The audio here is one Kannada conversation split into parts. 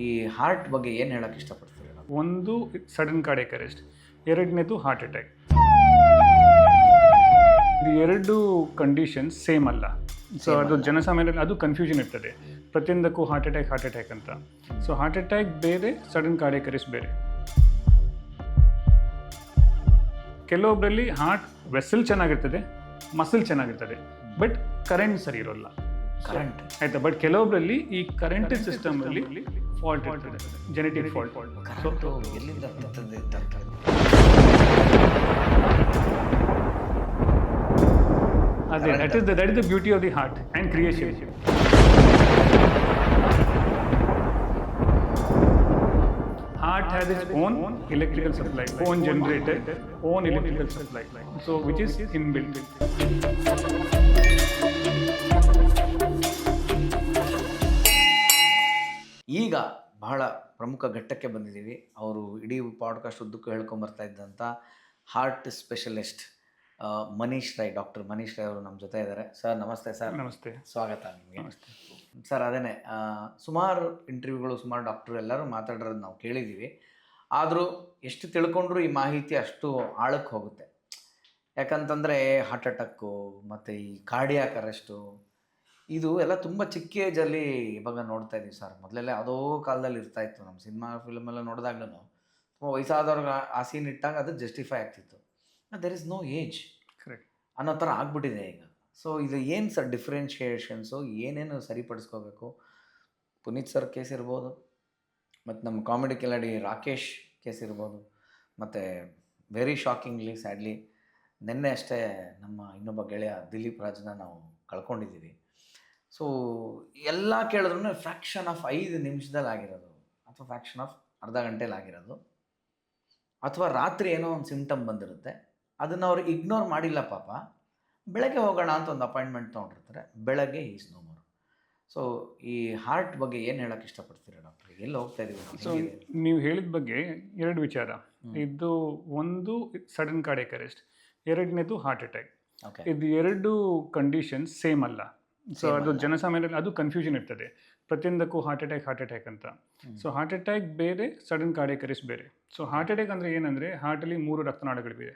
ಈ ಹಾರ್ಟ್ ಬಗ್ಗೆ ಏನು ಹೇಳಕ್ಕೆ ಇಷ್ಟಪಡ್ತೀರಿ ನಾವು? ಒಂದು ಸಡನ್ ಕಾರ್ಡಿಯಕ್ ಅರೆಸ್ಟ್, ಎರಡನೇದು ಹಾರ್ಟ್ ಅಟ್ಯಾಕ್. ಇದು ಎರಡು ಕಂಡೀಷನ್ಸ್ ಸೇಮ್ ಅಲ್ಲ. ಸೊ ಅದು ಜನಸಾಮಾನ್ಯರಲ್ಲಿ ಅದು ಕನ್ಫ್ಯೂಷನ್ ಇರ್ತದೆ, ಪ್ರತಿಯೊಂದಕ್ಕೂ ಹಾರ್ಟ್ ಅಟ್ಯಾಕ್ ಅಂತ. ಸೊ ಹಾರ್ಟ್ ಅಟ್ಯಾಕ್ ಬೇರೆ, ಸಡನ್ ಕಾರ್ಡಿಯಕ್ ಅರೆಸ್ಟ್ ಬೇರೆ. ಕೆಲವೊಬ್ಬರಲ್ಲಿ ಹಾರ್ಟ್ ವೆಸಲ್ ಚೆನ್ನಾಗಿರ್ತದೆ, ಮಸಲ್ ಚೆನ್ನಾಗಿರ್ತದೆ, ಬಟ್ ಕರೆಂಟ್ ಸರಿ ಇರೋಲ್ಲ. ಕರೆಂಟ್ ಆಯ್ತಾ? ಬಟ್ ಕೆಲವೊಬ್ಬರಲ್ಲಿ ಈ ಕರೆಂಟ್ ಸಿಸ್ಟಮ್ ಅಲ್ಲಿ ಫಾಲ್ಟ್ ಇರ್ತದೆ, ಜೆನೆಟಿಕ್ ಫಾಲ್ಟ್. ಕರೆಂಟು ಎಲ್ಲಿಂದ ಬರ್ತದೆ ಅಂತ ಅದೇ that is the beauty of the heart and creation. Heart has its own electrical supply, own generator, own electrical supply, so which is inbuilt. ಈಗ ಬಹಳ ಪ್ರಮುಖ ಘಟ್ಟಕ್ಕೆ ಬಂದಿದ್ದೀವಿ. ಅವರು ಇಡೀ ಪಾಡ್ಕಾಸ್ಟ್ ಉದ್ದಕ್ಕೂ ಹೇಳ್ಕೊಂಬರ್ತಾ ಇದ್ದಂಥ heart specialist doctor Manish Rai ಅವರು ನಮ್ಮ ಜೊತೆ ಇದ್ದಾರೆ. ಸರ್ ನಮಸ್ತೆ. ಸರ್ ನಮಸ್ತೆ, ಸ್ವಾಗತ ನಿಮಗೆ. ನಮಸ್ತೆ ಸರ್, ಅದೇನೆ ಸುಮಾರು ಇಂಟರ್ವ್ಯೂಗಳು, ಸುಮಾರು ಡಾಕ್ಟ್ರು ಎಲ್ಲರೂ ಮಾತಾಡೋದು ನಾವು ಕೇಳಿದ್ದೀವಿ. ಆದರೂ ಎಷ್ಟು ತಿಳ್ಕೊಂಡ್ರೂ ಈ ಮಾಹಿತಿ ಅಷ್ಟು ಆಳಕ್ಕೆ ಹೋಗುತ್ತೆ. ಯಾಕಂತಂದರೆ ಹಾರ್ಟ್ ಅಟ್ಯಾಕು ಮತ್ತು ಈ ಕಾರ್ಡಿಯಾಕ್ ಅರೆಸ್ಟು ಇದು ಎಲ್ಲ ತುಂಬ ಚಿಕ್ಕ ಏಜಲ್ಲಿ ಇವಾಗ ನೋಡ್ತಾ ಇದ್ದೀವಿ ಸರ್. ಮೊದಲೆಲ್ಲ ಯಾವುದೋ ಕಾಲದಲ್ಲಿ ಇರ್ತಾಯಿತ್ತು. ನಮ್ಮ ಸಿನಿಮಾ ಫಿಲ್ಮೆಲ್ಲ ನೋಡಿದಾಗ್ಲೂ ತುಂಬ ವಯಸ್ಸಾದವ್ರಿಗೆ ಆ ಸೀನ್ ಇಟ್ಟಾಗ ಅದು ಜಸ್ಟಿಫೈ ಆಗ್ತಿತ್ತು. There is no age correct ಅನ್ನೋ ಥರ ಆಗ್ಬಿಟ್ಟಿದೆ ಈಗ. ಸೊ ಇದು ಏನು ಸರ್ ಡಿಫ್ರೆನ್ಷಿಯೇಷನ್ಸು, ಏನೇನು ಸರಿಪಡಿಸ್ಕೋಬೇಕು? ಪುನೀತ್ ಸರ್ ಕೇಸ್ ಇರ್ಬೋದು, ಮತ್ತು ನಮ್ಮ ಕಾಮಿಡಿ ಕಿಲಾಡಿ ರಾಕೇಶ್ ಕೇಸ್ ಇರ್ಬೋದು, ಮತ್ತು ವೆರಿ ಶಾಕಿಂಗ್ಲಿ ಸ್ಯಾಡ್ಲಿ ನಿನ್ನೆ ಅಷ್ಟೇ ನಮ್ಮ ಇನ್ನೊಬ್ಬ ಗೆಳೆಯ ದಿಲೀಪ್ ರಾಜ್ನ ನಾವು ಕಳ್ಕೊಂಡಿದ್ದೀವಿ. ಸೊ ಎಲ್ಲ ಕೇಳಿದ್ರೂ ಫ್ರ್ಯಾಕ್ಷನ್ ಆಫ್ 5 ನಿಮಿಷದಲ್ಲಿ ಆಗಿರೋದು, ಅಥವಾ ಫ್ರ್ಯಾಕ್ಷನ್ ಆಫ್ ಅರ್ಧ ಗಂಟೆಲಿ ಆಗಿರೋದು, ಅಥವಾ ರಾತ್ರಿ ಏನೋ ಒಂದು ಸಿಮ್ಟಮ್ ಬಂದಿರುತ್ತೆ, ಅದನ್ನು ಅವ್ರು ಇಗ್ನೋರ್ ಮಾಡಿಲ್ಲ ಪಾಪ. ಬೆಳಗ್ಗೆ ಹೋಗೋಣ ಅಂತ ಒಂದು ಅಪಾಯಿಂಟ್ಮೆಂಟ್ ತೊಗೊಂಡಿರ್ತಾರೆ, ಬೆಳಗ್ಗೆ ಈಸ್ ನೋ ಮೋರ್. ಸೊ ಈ ಹಾರ್ಟ್ ಬಗ್ಗೆ ಏನು ಹೇಳೋಕ್ಕೆ ಇಷ್ಟಪಡ್ತೀರಾ ಡಾಕ್ಟ್ರೆ? ಎಲ್ಲಿ ಹೋಗ್ತಾ ಇದ್ದೀವಿ? ಸೊ ನೀವು ಹೇಳಿದ ಬಗ್ಗೆ ಎರಡು ವಿಚಾರ. ಇದು ಒಂದು ಸಡನ್ ಕಾರ್ಡಿಯಕ್ ಅರೆಸ್ಟ್, ಎರಡನೇದು ಹಾರ್ಟ್ ಅಟ್ಯಾಕ್. ಇದು ಎರಡು ಕಂಡೀಷನ್ಸ್ ಸೇಮ್ ಅಲ್ಲ. ಸೊ ಅದು ಜನಸಾಮಾನ್ಯರಲ್ಲಿ ಅದು ಕನ್ಫ್ಯೂಷನ್ ಇರ್ತದೆ, ಪ್ರತಿಯೊಂದಕ್ಕೂ ಹಾರ್ಟ್ ಅಟ್ಯಾಕ್ ಅಂತ. ಸೊ ಹಾರ್ಟ್ ಅಟ್ಯಾಕ್ ಬೇರೆ, ಸಡನ್ ಕಾರ್ಡಿಯಕ್ ಅರೆಸ್ಟ್ ಬೇರೆ. ಸೊ ಹಾರ್ಟ್ ಅಟ್ಯಾಕ್ ಅಂದರೆ ಏನಂದರೆ, ಹಾರ್ಟಲ್ಲಿ 3 ರಕ್ತನಾಳಗಳಿವೆ.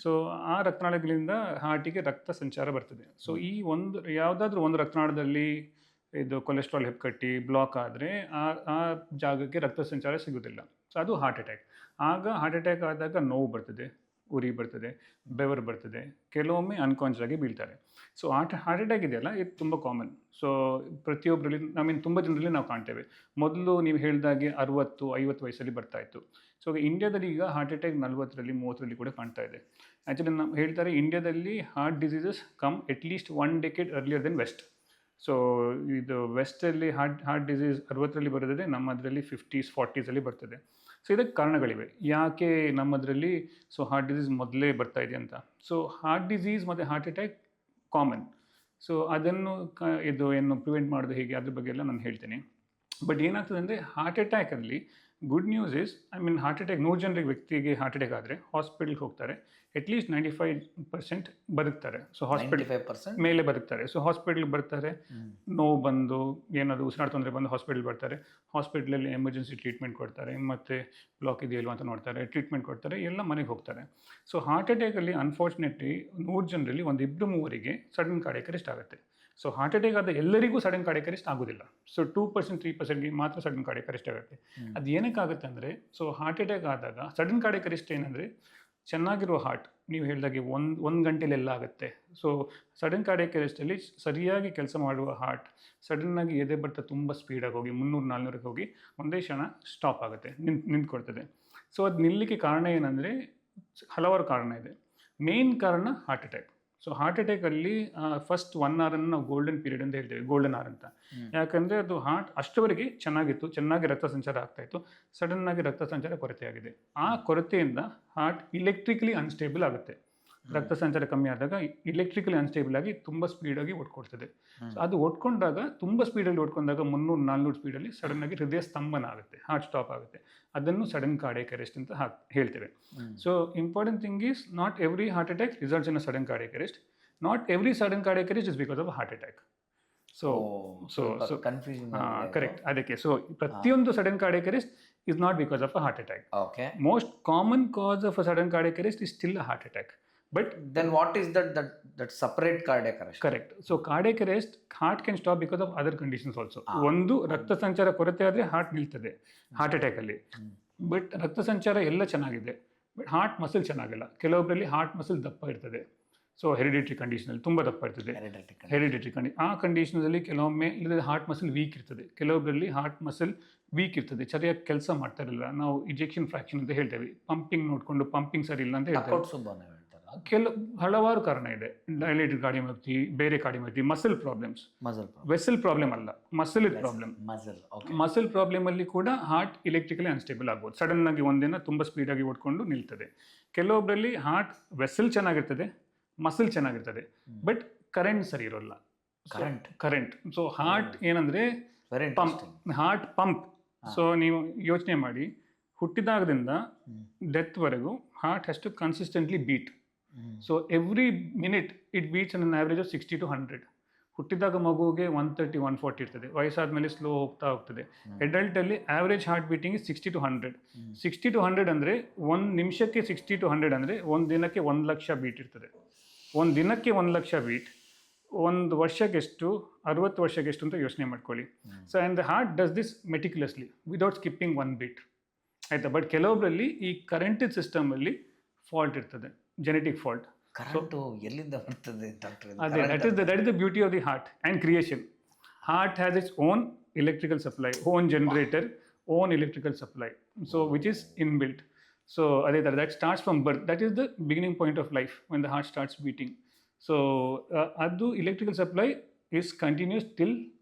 ಸೊ ಆ ರಕ್ತನಾಳಗಳಿಂದ ಹಾರ್ಟಿಗೆ ರಕ್ತ ಸಂಚಾರ ಬರ್ತದೆ. ಸೊ ಈ ಯಾವುದಾದ್ರೂ ಒಂದು ರಕ್ತನಾಳದಲ್ಲಿ ಇದು ಕೊಲೆಸ್ಟ್ರಾಲ್ ಹೆಪ್ಪುಕಟ್ಟಿ ಬ್ಲಾಕ್ ಆದರೆ ಆ ಜಾಗಕ್ಕೆ ರಕ್ತ ಸಂಚಾರ ಸಿಗೋದಿಲ್ಲ. ಸೊ ಅದು ಹಾರ್ಟ್ ಅಟ್ಯಾಕ್. ಆಗ ಹಾರ್ಟ್ ಅಟ್ಯಾಕ್ ಆದಾಗ ನೋವು ಬರ್ತದೆ, ಉರಿ ಬರ್ತದೆ, ಬೆವರು ಬರ್ತದೆ, ಕೆಲವೊಮ್ಮೆ ಅನ್ಕಾನ್ಷಿಯಸ್ ಆಗಿ ಬೀಳ್ತಾರೆ. ಸೊ ಹಾರ್ಟ್ ಅಟ್ಯಾಕ್ ಇದೆಯಲ್ಲ, ಇದು ತುಂಬ ಕಾಮನ್. ಸೊ ಪ್ರತಿಯೊಬ್ಬರಲ್ಲಿ ತುಂಬ ಜನರಲ್ಲಿ ನಾವು ಕಾಣ್ತೇವೆ. ಮೊದಲು ನೀವು ಹೇಳಿದಾಗೆ 60-50 ವಯಸ್ಸಲ್ಲಿ ಬರ್ತಾ ಇತ್ತು. ಸೊ ಇಂಡಿಯಾದಲ್ಲಿ ಈಗ ಹಾರ್ಟ್ ಅಟ್ಯಾಕ್ 40ರಲ್ಲಿ 30ರಲ್ಲಿ ಕೂಡ ಕಾಣ್ತಾ ಇದೆ. ಆ್ಯಕ್ಚುಲಿ ನಾವು ಹೇಳ್ತಾರೆ, ಇಂಡಿಯಾದಲ್ಲಿ heart diseases come at least 1 decade earlier than west. So ಇದು ವೆಸ್ಟಲ್ಲಿ ಹಾರ್ಟ್ ಡಿಸೀಸ್ 60ರಲ್ಲಿ ಬರೋದಿದೆ, ನಮ್ಮದರಲ್ಲಿ 50s 40sಲ್ಲಿ ಬರ್ತದೆ. ಸೊ ಇದಕ್ಕೆ ಕಾರಣಗಳಿವೆ, ಯಾಕೆ ನಮ್ಮದರಲ್ಲಿ ಸೊ ಹಾರ್ಟ್ ಡಿಸೀಸ್ ಮೊದಲೇ ಬರ್ತಾ ಇದೆ ಅಂತ. ಸೊ ಹಾರ್ಟ್ ಡಿಸೀಸ್ ಮತ್ತು ಹಾರ್ಟ್ ಅಟ್ಯಾಕ್ ಕಾಮನ್. ಸೊ ಅದನ್ನು ಏನು ಪ್ರಿವೆಂಟ್ ಮಾಡೋದು ಹೇಗೆ, ಅದ್ರ ಬಗ್ಗೆ ಎಲ್ಲ ನಾನು ಹೇಳ್ತೀನಿ. ಬಟ್ ಏನಾಗ್ತದೆ ಅಂದರೆ, ಹಾರ್ಟ್ ಅಟ್ಯಾಕಲ್ಲಿ good news is, heart attack 100 ಜನರಿಗೆ ವ್ಯಕ್ತಿಗೆ ಹಾರ್ಟ್ ಅಟ್ಯಾಕ್ ಆದರೆ ಹಾಸ್ಪಿಟಲ್ಗೆ ಹೋಗ್ತಾರೆ, ಅಟ್ಲೀಸ್ಟ್ 95% ಬದುಕ್ತಾರೆ. ಸೊ ಹಾಸ್ಪಿಟಲ್ 95% ಮೇಲೆ ಬದುಕ್ತಾರೆ. ಸೊ ಹಾಸ್ಪಿಟ್ಲಿಗೆ ಬರ್ತಾರೆ, ನೋವು ಬಂದು ಏನಾದರೂ ಉಸಿರಾಟ ತೊಂದರೆ ಬಂದು ಹಾಸ್ಪಿಟಲ್ ಬರ್ತಾರೆ, ಹಾಸ್ಪಿಟ್ಲಲ್ಲಿ ಎಮರ್ಜೆನ್ಸಿ ಟ್ರೀಟ್ಮೆಂಟ್ ಕೊಡ್ತಾರೆ, ಮತ್ತು ಬ್ಲಾಕ್ ಇದೆಯಲ್ವ ಅಂತ ನೋಡ್ತಾರೆ, ಟ್ರೀಟ್ಮೆಂಟ್ ಕೊಡ್ತಾರೆ, ಎಲ್ಲ ಮನೆಗೆ ಹೋಗ್ತಾರೆ. ಸೊ ಹಾರ್ಟ್ ಅಟ್ಯಾಕಲ್ಲಿ ಅನ್ಫಾರ್ಚುನೇಟ್ಲಿ 100 ಜನರಲ್ಲಿ 1-2-3 ಸಡನ್ ಕಾರ್ಡಿಯಕ್ ಅರೆಸ್ಟ್ ಆಗುತ್ತೆ. ಸೊ ಹಾರ್ಟ್ ಅಟ್ಯಾಕ್ ಆದ ಎಲ್ಲರಿಗೂ ಸಡನ್ ಕಾರ್ಡಿಯಕ್ ಅರೆಸ್ಟ್ ಆಗೋದಿಲ್ಲ. ಸೊ 2% 3%ಗೆ ಮಾತ್ರ ಸಡನ್ ಕಾರ್ಡಿಯಕ್ ಅರೆಸ್ಟ್ ಆಗುತ್ತೆ. ಅದು ಏನಕ್ಕಾಗುತ್ತೆ ಅಂದರೆ, ಸೊ ಹಾರ್ಟ್ ಅಟ್ಯಾಕ್ ಆದಾಗ ಸಡನ್ ಕಾರ್ಡಿಯಕ್ ಅರೆಸ್ಟ್ ಏನಂದರೆ, ಚೆನ್ನಾಗಿರೋ ಹಾರ್ಟ್ ನೀವು ಹೇಳಿದಾಗೆ ಒಂದು ಗಂಟೆಲೆಲ್ಲ ಆಗುತ್ತೆ. ಸೊ ಸಡನ್ ಕಾರ್ಡಿಯಕ್ ಅರೆಸ್ಟಲ್ಲಿ ಸರಿಯಾಗಿ ಕೆಲಸ ಮಾಡುವ ಹಾರ್ಟ್ ಸಡನ್ನಾಗಿ ಎದೆ ಬಡ್ತ ತುಂಬ ಸ್ಪೀಡಾಗಿ ಹೋಗಿ 300-400ಕ್ಕೆ ಹೋಗಿ ಒಂದೇ ಕ್ಷಣ ಸ್ಟಾಪ್ ಆಗುತ್ತೆ, ನಿಂತ್ಕೊಳ್ತದೆ. ಸೊ ಅದು ನಿಲ್ಲಕ್ಕೆ ಕಾರಣ ಏನಂದರೆ, ಹಲವಾರು ಕಾರಣ ಇದೆ. ಮೇನ್ ಕಾರಣ ಹಾರ್ಟ್ ಅಟ್ಯಾಕ್. ಸೊ ಹಾರ್ಟ್ ಅಟ್ಯಾಕಲ್ಲಿ ಫಸ್ಟ್ 1 hour ನಾವು ಗೋಲ್ಡನ್ ಪೀರಿಯಡ್ ಅಂತ ಹೇಳ್ತೇವೆ, ಗೋಲ್ಡನ್ ಅವರ್ ಅಂತ. ಯಾಕಂದರೆ ಅದು ಹಾರ್ಟ್ ಅಷ್ಟವರೆಗೆ ಚೆನ್ನಾಗಿತ್ತು, ಚೆನ್ನಾಗಿ ರಕ್ತ ಸಂಚಾರ ಆಗ್ತಾಯಿತ್ತು, ಸಡನ್ನಾಗಿ ರಕ್ತ ಸಂಚಾರ ಕೊರತೆಯಾಗಿದೆ. ಆ ಕೊರತೆಯಿಂದ ಹಾರ್ಟ್ ಇಲೆಕ್ಟ್ರಿಕಲಿ ಅನ್ಸ್ಟೇಬಲ್ ಆಗುತ್ತೆ. ರಕ್ತ ಸಂಚಾರ ಕಮ್ಮಿ ಆದಾಗ ಇಲೆಕ್ಟ್ರಿಕಲಿ ಅನ್ಸ್ಟೇಬಲ್ ಆಗಿ ತುಂಬ ಸ್ಪೀಡಾಗಿ ಒಡ್ಕೊಡ್ತದೆ. ಸೊ ಅದು ಒಡ್ಕೊಂಡಾಗ, ತುಂಬ ಸ್ಪೀಡಲ್ಲಿ ಒಡ್ಕೊಂಡಾಗ 300-400 ಸ್ಪೀಡಲ್ಲಿ ಸಡನ್ನಾಗಿ ಹೃದಯ ಸ್ತಂಭನ ಆಗುತ್ತೆ, ಹಾರ್ಟ್ ಸ್ಟಾಪ್ ಆಗುತ್ತೆ. ಅದನ್ನು ಸಡನ್ ಕಾರ್ಡಿಯಕ್ ಅರೆಸ್ಟ್ ಅಂತ ಹೇಳ್ತೇವೆ. So important thing is, not every heart attack results in a sudden cardiac arrest, not every sudden cardiac arrest is because of heart attack. So confusion correct. ಅದಕ್ಕೆ ಸೊ ಪ್ರತಿಯೊಂದು sudden cardiac arrest is not because of a heart attack. Okay. Most common cause of a sudden cardiac arrest is still a heart attack. But then what is that separate cardiac arrest? Correct. So cardiac arrest, heart can stop because of other conditions also. ಒಂದು ರಕ್ತ ಸಂಚಾರ ಕೊರತೆ ಆದರೆ ಹಾರ್ಟ್ ನಿಲ್ತದೆ ಹಾರ್ಟ್ ಅಟ್ಯಾಕ್ ಅಲ್ಲಿ. ಬಟ್ ರಕ್ತ ಸಂಚಾರ ಎಲ್ಲ ಚೆನ್ನಾಗಿದೆ, ಬಟ್ ಹಾರ್ಟ್ ಮಸಲ್ ಚೆನ್ನಾಗಿಲ್ಲ. ಕೆಲವೊಬ್ಬರಲ್ಲಿ ಹಾರ್ಟ್ ಮಸಲ್ ದಪ್ಪ ಇರ್ತದೆ. ಸೊ ಹೆರಿಡಿಟ್ರಿ ಕಂಡೀಷನಲ್ಲಿ ತುಂಬ ದಪ್ಪ ಇರ್ತದೆ. ಹೆರಿಡಿಟ್ರಿ ಆ ಕಂಡೀಷನಲ್ಲಿ ಕೆಲವೊಮ್ಮೆ ಇಲ್ಲದೆ ಹಾರ್ಟ್ ಮಸಲ್ ವೀಕ್ ಇರ್ತದೆ. ಕೆಲವೊಬ್ಬರಲ್ಲಿ ಹಾರ್ಟ್ ಮಸಲ್ ವೀಕ್ ಇರ್ತದೆ, ಸರಿಯಾಗಿ ಕೆಲಸ ಮಾಡ್ತಾ ಇರಲ್ಲ. ನಾವು ಇಜೆಕ್ಷನ್ ಫ್ರಾಕ್ಷನ್ ಅಂತ ಹೇಳ್ತೇವೆ. ಪಂಪಿಂಗ್ ನೋಡಿಕೊಂಡು ಪಂಪಿಂಗ್ ಸರಿ ಇಲ್ಲ ಅಂತ ಹೇಳ್ತೇವೆ. ಹಲವಾರು ಕಾರಣ ಇದೆ. ಡೈಲೇಟೆಡ್ ಕಾರ್ಡಿಯೋಮಯೋಪತಿ, ಬೇರೆ cardiomyopathy, muscle problems, vessel problem ಅಲ್ಲ, ಮಸಲ್ ಪ್ರಾಬ್ಲಮ್. ಮಸಲ್ ಪ್ರಾಬ್ಲಮ್ ಅಲ್ಲಿ ಕೂಡ ಹಾರ್ಟ್ ಎಲೆಕ್ಟ್ರಿಕಲಿ ಅನ್ಸ್ಟೇಬಲ್ ಆಗ್ಬೋದು. ಸಡನ್ ಆಗಿ ಒಂದಿನ ತುಂಬ ಸ್ಪೀಡಾಗಿ ಓಡ್ಕೊಂಡು ನಿಲ್ತದೆ. ಕೆಲವೊಬ್ಬರಲ್ಲಿ ಹಾರ್ಟ್ ವೆಸಲ್ ಚೆನ್ನಾಗಿರ್ತದೆ, ಮಸಲ್ ಚೆನ್ನಾಗಿರ್ತದೆ, ಬಟ್ ಕರೆಂಟ್ ಸರಿ ಇರೋಲ್ಲ. ಕರೆಂಟ್ ಸೊ ಹಾರ್ಟ್ ಏನಂದ್ರೆ ಹಾರ್ಟ್ ಪಂಪ್. ಸೊ ನೀವು ಯೋಚನೆ ಮಾಡಿ, ಹುಟ್ಟಿದಾಗದಿಂದ ಡೆತ್ವರೆಗೂ heart has to consistently beat. So every minute it beats on average of 60 to 100. ಹುಟ್ಟಿದಾಗ ಮಗುವಿಗೆ 130, 140 ಇರ್ತದೆ. ವಯಸ್ಸಾದ್ಮೇಲೆ ಸ್ಲೋ ಹೋಗ್ತದೆ. ಅಡಲ್ಟಲ್ಲಿ average heart beating 60 to 100. 60 to 100 ಅಂದರೆ ಒಂದು ನಿಮಿಷಕ್ಕೆ 60 to 100 ಅಂದರೆ ಒಂದು ದಿನಕ್ಕೆ 1 ಲಕ್ಷ ಬೀಟ್ ಇರ್ತದೆ. ಒಂದು ದಿನಕ್ಕೆ 1 ಲಕ್ಷ ಬೀಟ್, ಒಂದು ವರ್ಷಕ್ಕೆ ಎಷ್ಟು, 60 ವರ್ಷಕ್ಕೆ ಎಷ್ಟು ಅಂತ ಯೋಚನೆ ಮಾಡ್ಕೊಳ್ಳಿ. So and the heart does this meticulously without skipping 1 beat, ಆಯಿತಾ. ಬಟ್ ಕೆಲವೊಬ್ಬರಲ್ಲಿ ಈ ಕರೆಂಟೆಡ್ ಸಿಸ್ಟಮಲ್ಲಿ ಫಾಲ್ಟ್ ಇರ್ತದೆ, ಜೆನೆಟಿಕ್ ಫಾಲ್ಟ್. ಎಲ್ಲಿಂದ ಬರ್ತದೆ ಡಾಕ್ಟರ್? ಅದೇ that is the beauty of the heart and creation. Heart has its own electrical supply, own generator, own electrical supply, so which is inbuilt. So that starts from birth. That is the beginning point of life when the heart starts beating. So adu electrical supply is continuous till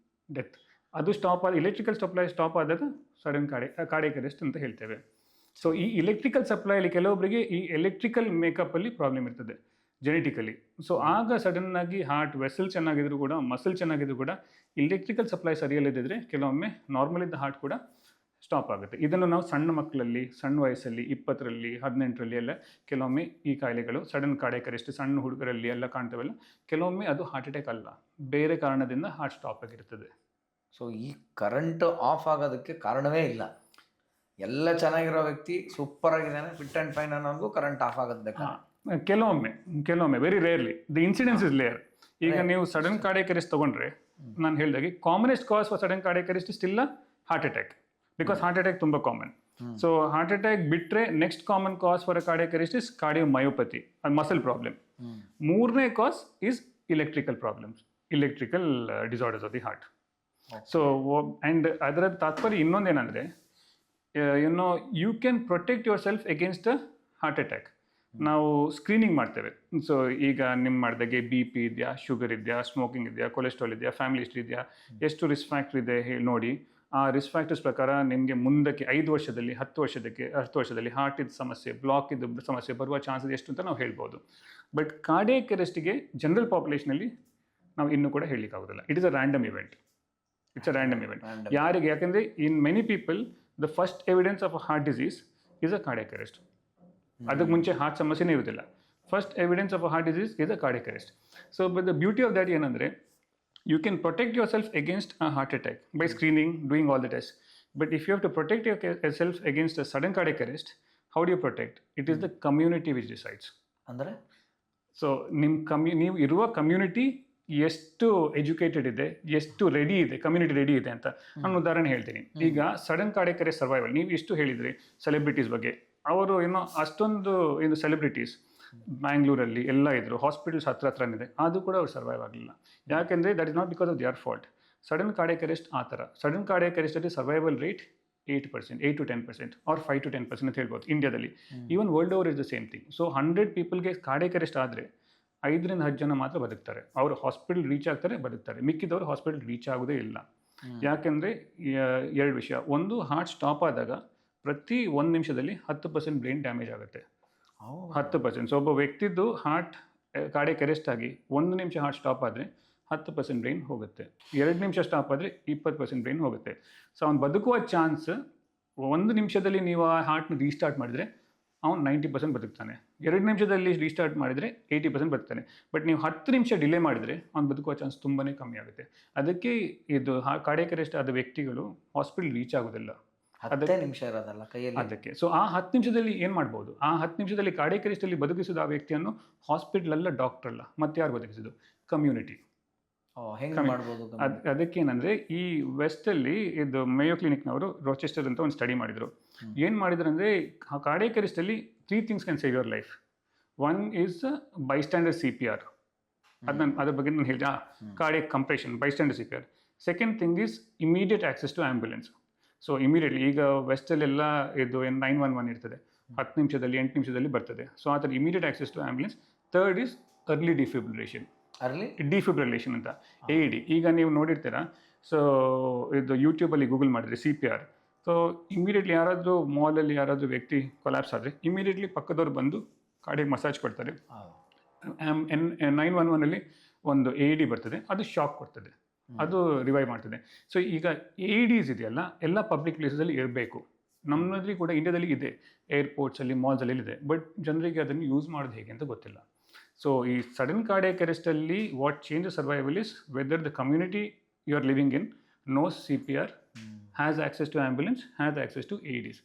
death. Adu electrical supply stop ಆದಾಗ ಸಡನ್ ಕಾರ್ಡಿಯಕ್ ಅರೆಸ್ಟ್ ಅಂತ ಹೇಳ್ತೇವೆ. ಸೊ ಈ ಎಲೆಕ್ಟ್ರಿಕಲ್ ಸಪ್ಲೈ ಅಲ್ಲಿ ಕೆಲವೊಬ್ಬರಿಗೆ ಈ ಎಲೆಕ್ಟ್ರಿಕಲ್ ಮೇಕಪ್ ಅಲ್ಲಿ ಪ್ರಾಬ್ಲಮ್ ಇರ್ತದೆ ಜೆನೆಟಿಕಲಿ. ಸೊ ಆಗ ಸಡನ್ ಆಗಿ ಹಾರ್ಟ್ ವೆಸಲ್ ಚೆನ್ನಾಗಿದ್ರು ಕೂಡ, ಮಸಲ್ ಚೆನ್ನಾಗಿದ್ರು ಕೂಡ, ಎಲೆಕ್ಟ್ರಿಕಲ್ ಸಪ್ಲೈ ಸರಿಯಲ್ಲದಿದ್ದರೆ ಕೆಲವೊಮ್ಮೆ ನಾರ್ಮಲ್ ಇದ್ದ ಹಾರ್ಟ್ ಕೂಡ ಸ್ಟಾಪ್ ಆಗುತ್ತೆ. ಇದನ್ನು ನಾವು ಸಣ್ಣ ಮಕ್ಕಳಲ್ಲಿ, ಸಣ್ಣ ವಯಸ್ಸಲ್ಲಿ, 20ರಲ್ಲಿ, 18ರಲ್ಲಿ ಎಲ್ಲ ಕೆಲವೊಮ್ಮೆ ಈ ಕಾಯಿಲೆಗಳು ಸಡನ್ ಕಾರ್ಡಿಯಕ್ ಅರೆಸ್ಟ್ ಸಣ್ಣ ಹುಡುಗರಲ್ಲಿ ಎಲ್ಲ ಕಾಣ್ತೇವಲ್ಲ, ಕೆಲವೊಮ್ಮೆ ಅದು ಹಾರ್ಟ್ ಅಟ್ಯಾಕ್ ಅಲ್ಲ, ಬೇರೆ ಕಾರಣದಿಂದ ಹಾರ್ಟ್ ಸ್ಟಾಪ್ ಆಗಿರ್ತದೆ. ಸೊ ಈ ಕರೆಂಟ್ ಆಫ್ ಆಗೋದಕ್ಕೆ ಕಾರಣವೇ ಇಲ್ಲ. ಎಲ್ಲ ಚೆನ್ನಾಗಿರೋ ವ್ಯಕ್ತಿ ಸೂಪರ್ ಆಗಿದ್ದಾನೆ, ಫಿಟ್ ಆ್ಯಂಡ್ ಫೈನ್ ಅನ್ನೋದು ಕರೆಂಟ್ ಆಫ್ ಆಗೋದು ಕೆಲವೊಮ್ಮೆ very rarely the incidence is layer. ಈಗ ನೀವು ಸಡನ್ ಕಾರ್ಡಿಯಕ್ ಅರೆಸ್ಟ್ ತಗೊಂಡ್ರೆ, ನಾನು ಹೇಳಿದಾಗೆ commonest cause for sudden cardiac arrest still heart attack, because heart attack ತುಂಬ ಕಾಮನ್. ಸೊ ಹಾರ್ಟ್ ಅಟ್ಯಾಕ್ ಬಿಟ್ಟರೆ next common cause for a cardiac arrest is cardiomyopathy, ಅದು ಮಸಲ್ ಪ್ರಾಬ್ಲಮ್. ಮೂರನೇ cause is electrical problems, electrical disorders of the heart. So and ಅದರ ತಾತ್ಪರ್ಯ ಇನ್ನೊಂದೇನೆಂದರೆ, you can protect yourself against a heart attack. ನಾವು ಸ್ಕ್ರೀನಿಂಗ್ ಮಾಡ್ತೇವೆ. ಸೊ ಈಗ ನಿಮ್ಮ ಮಾಡಿದಾಗೆ BP ಇದೆಯಾ, ಶುಗರ್ ಇದೆಯಾ, ಸ್ಮೋಕಿಂಗ್ ಇದೆಯಾ, ಕೊಲೆಸ್ಟ್ರಾಲ್ ಇದೆಯಾ, ಫ್ಯಾಮಿಲಿ ಹಿಸ್ಟ್ರಿ ಇದೆಯಾ, ಎಷ್ಟು ರಿಸ್ಕ್ ಫ್ಯಾಕ್ಟರ್ ಇದೆ ಹೇಳಿ ನೋಡಿ. ಆ ರಿಸ್ಕ್ ಫ್ಯಾಕ್ಟರ್ಸ್ ಪ್ರಕಾರ ನಿಮಗೆ ಮುಂದಕ್ಕೆ 5 ವರ್ಷದಲ್ಲಿ 10 ವರ್ಷದಲ್ಲಿ ಹಾರ್ಟ್ ಇದ್ದ ಸಮಸ್ಯೆ, ಬ್ಲಾಕ್ ಇದ್ದ ಸಮಸ್ಯೆ ಬರುವ ಚಾನ್ಸಸ್ ಎಷ್ಟು ಅಂತ ನಾವು ಹೇಳ್ಬೋದು. ಬಟ್ ಕಾರ್ಡಿಯಕ್ ಅರೆಸ್ಟಿಗೆ ಜನರಲ್ ಪಾಪ್ಯುಲೇಷನಲ್ಲಿ ನಾವು ಇನ್ನೂ ಕೂಡ ಹೇಳಲಿಕ್ಕಾಗೋದಿಲ್ಲ. It is a random event. It's a random event. ಯಾರಿಗೆ? ಯಾಕೆಂದರೆ in many people the first evidence of a heart disease is a cardiac arrest. ಅದಕ್ಕೆ ಮುಂಚೆ ಹಾರ್ಟ್ ಸಮಸ್ಯೆನೇ ಇರೋದಿಲ್ಲ. First evidence of a heart disease is a cardiac arrest. So but the beauty of that ಏನಂದರೆ, you can protect yourself against a heart attack by screening, doing all the tests. But if you have to protect yourself against a sudden cardiac arrest, how do you protect? It is the community which decides. ಅಂದರೆ ಸೊ ನೀವು ಇರುವ ಕಮ್ಯುನಿಟಿ ಎಷ್ಟು ಎಜುಕೇಟೆಡ್ ಇದೆ, ಎಷ್ಟು ರೆಡಿ ಇದೆ, ಕಮ್ಯುನಿಟಿ ರೆಡಿ ಇದೆ ಅಂತ ನಾನು ಉದಾಹರಣೆ ಹೇಳ್ತೀನಿ. ಈಗ ಸಡನ್ ಕಾರ್ಡಿಯಕ್ ಅರೆಸ್ಟ್ ಸರ್ವೈವಲ್, ನೀವು ಇಷ್ಟು ಹೇಳಿದ್ರಿ ಸೆಲೆಬ್ರಿಟೀಸ್ ಬಗ್ಗೆ. ಅವರು ಏನೋ ಅಷ್ಟೊಂದು ಏನು ಸೆಲೆಬ್ರಿಟೀಸ್ ಬ್ಯಾಂಗ್ಳೂರಲ್ಲಿ ಎಲ್ಲ ಇದ್ರು, ಹಾಸ್ಪಿಟಲ್ಸ್ ಹತ್ರನೇ, ಅದು ಕೂಡ ಅವ್ರು ಸರ್ವೈವ್ ಆಗಲಿಲ್ಲ. ಯಾಕೆಂದರೆ that is not because of their fault. Sudden cardiac arrest ಆ ಥರ. ಸಡನ್ ಕಾರ್ಡಿಯಕ್ ಅರೆಸ್ಟಲ್ಲಿ survival rate 8%, 8 to 10% or 5 to 10% ಅಂತ ಹೇಳ್ಬೋದು ಇಂಡಿಯಾದಲ್ಲಿ. Even world over is the same thing. So 100 ಪೀಪಲ್ಗೆ ಕಾರ್ಡಿಯಕ್ ಅರೆಸ್ಟ್ ಆದರೆ 5ರಿಂದ 10 ಜನ ಮಾತ್ರ ಬದುಕ್ತಾರೆ. ಅವರು ಹಾಸ್ಪಿಟಲ್ ರೀಚ್ ಆಗ್ತಾರೆ, ಬದುಕ್ತಾರೆ. ಮಿಕ್ಕಿದವರು ಹಾಸ್ಪಿಟಲ್ ರೀಚ್ ಆಗೋದೇ ಇಲ್ಲ. ಯಾಕೆಂದರೆ 2 ವಿಷಯ. ಒಂದು, ಹಾರ್ಟ್ ಸ್ಟಾಪ್ ಆದಾಗ ಪ್ರತಿ 1 ನಿಮಿಷದಲ್ಲಿ 10% ಬ್ರೈನ್ ಡ್ಯಾಮೇಜ್ ಆಗುತ್ತೆ. 10%. ಸೊ ಒಬ್ಬ ವ್ಯಕ್ತಿದ್ದು ಹಾರ್ಟ್ ಕಾರ್ಡಿಯಕ್ ಅರೆಸ್ಟ್ ಆಗಿ 1 ನಿಮಿಷ ಹಾರ್ಟ್ ಸ್ಟಾಪ್ ಆದರೆ 10% ಬ್ರೈನ್ ಹೋಗುತ್ತೆ. 2 ನಿಮಿಷ ಸ್ಟಾಪ್ ಆದರೆ 20% ಬ್ರೈನ್ ಹೋಗುತ್ತೆ. ಸೊ ಅವ್ನು ಬದುಕುವ ಚಾನ್ಸ್ 1 ನಿಮಿಷದಲ್ಲಿ ನೀವು ಆ ಹಾರ್ಟ್ನ ರೀಸ್ಟಾರ್ಟ್ ಮಾಡಿದರೆ ಅವ್ನು 90% ಬದುಕ್ತಾನೆ. 2 ನಿಮಿಷದಲ್ಲಿ ರೀಸ್ಟಾರ್ಟ್ ಮಾಡಿದರೆ 80% ಬದುಕ್ತಾನೆ. ಬಟ್ ನೀವು 10 ನಿಮಿಷ ಡಿಲೇ ಮಾಡಿದರೆ ಅವ್ನು ಬದುಕುವ ಚಾನ್ಸ್ ತುಂಬಾ ಕಮ್ಮಿ ಆಗುತ್ತೆ. ಅದಕ್ಕೆ ಇದು ಕಾರ್ಡಿಯಾಕ್ ಅರೆಸ್ಟ್ ಆದ ವ್ಯಕ್ತಿಗಳು ಹಾಸ್ಪಿಟಲ್ ರೀಚ್ ಆಗೋದಿಲ್ಲ. 10 ನಿಮಿಷ ಇರೋದಲ್ಲ ಕೈಯಲ್ಲಿ. ಅದಕ್ಕೆ ಸೊ ಆ 10 ನಿಮಿಷದಲ್ಲಿ ಏನು ಮಾಡ್ಬೋದು, ಆ 10 ನಿಮಿಷದಲ್ಲಿ ಕಾರ್ಡಿಯಾಕ್ ಅರೆಸ್ಟಲ್ಲಿ ಬದುಕಿಸೋದು ಆ ವ್ಯಕ್ತಿಯನ್ನು ಹಾಸ್ಪಿಟಲ್ ಅಲ್ಲ, ಡಾಕ್ಟರ್ ಅಲ್ಲ, ಮತ್ತೆ ಯಾರು ಬದುಕಿಸೋದು? ಕಮ್ಯುನಿಟಿ. ಹೆಂಗೆ ಮಾಡ್ಬೋದು? ಅದಕ್ಕೇನಂದರೆ ಈ ವೆಸ್ಟಲ್ಲಿ ಇದು ಮೇಯೋ ಕ್ಲಿನಿಕ್ನವರು ರೋಚೆಸ್ಟರ್ ಅಂತ ಒಂದು ಸ್ಟಡಿ ಮಾಡಿದರು. ಏನು ಮಾಡಿದ್ರು ಅಂದರೆ ಕಾರ್ಡಿಯಾಕ್ ಅರೆಸ್ಟಲ್ಲಿ 3 things can save your life. One is bystander CPR. ಅದ್ರ ಬಗ್ಗೆ ನಾನು ಹೇಳಿದೆ, cardiac compression, bystander CPR. Second thing is immediate access to ambulance. So immediately ಈಗ ವೆಸ್ಟಲ್ಲೆಲ್ಲ ಇದು 911 ಇರ್ತದೆ, 10 ನಿಮಿಷದಲ್ಲಿ 8 ನಿಮಿಷದಲ್ಲಿ ಬರ್ತದೆ. ಸೊ ಆ ಥರ immediate access to ambulance. Third is early defibrillation ಅಂತ, AED. ಈಗ ನೀವು ನೋಡಿರ್ತೀರ, ಸೊ ಇದು ಯೂಟ್ಯೂಬಲ್ಲಿ ಗೂಗಲ್ ಮಾಡಿದ್ರೆ CPR. ಸೊ ಇಮಿಡಿಯೇಟ್ಲಿ ಯಾರಾದರೂ ಮಾಲಲ್ಲಿ ಯಾರಾದರೂ ವ್ಯಕ್ತಿ ಕೊಲ್ಯಾಪ್ಸ್ ಆದರೆ ಇಮಿಡಿಯೇಟ್ಲಿ ಪಕ್ಕದವ್ರು ಬಂದು ಕಾರ್ಡಿಯಾಕ್ ಮಸಾಜ್ ಕೊಡ್ತಾರೆ. 911ಅಲ್ಲಿ ಒಂದು AED ಬರ್ತದೆ, ಅದು ಶಾಕ್ ಕೊಡ್ತದೆ, ಅದು ರಿವೈವ್ ಮಾಡ್ತದೆ. ಸೊ ಈಗ AEDs ಇದೆಯಲ್ಲ, ಎಲ್ಲ ಪಬ್ಲಿಕ್ ಪ್ಲೇಸಲ್ಲಿ ಇರಬೇಕು. ನಮ್ಮಲ್ಲಿ ಕೂಡ ಇಂಡಿಯಾದಲ್ಲಿ ಇದೆ, ಏರ್ಪೋರ್ಟ್ಸಲ್ಲಿ, ಮಾಲ್ಸಲ್ಲಿ ಇದೆ. ಬಟ್ ಜನರಿಗೆ ಅದನ್ನು ಯೂಸ್ ಮಾಡೋದು ಹೇಗೆ ಅಂತ ಗೊತ್ತಿಲ್ಲ. ಸೊ ಈ ಸಡನ್ ಕಾರ್ಡಿಯಾಕ್ ಅರೆಸ್ಟಲ್ಲಿ what change survival is whether the community you are living in knows CPR, has access to ambulance, has access to AEDs.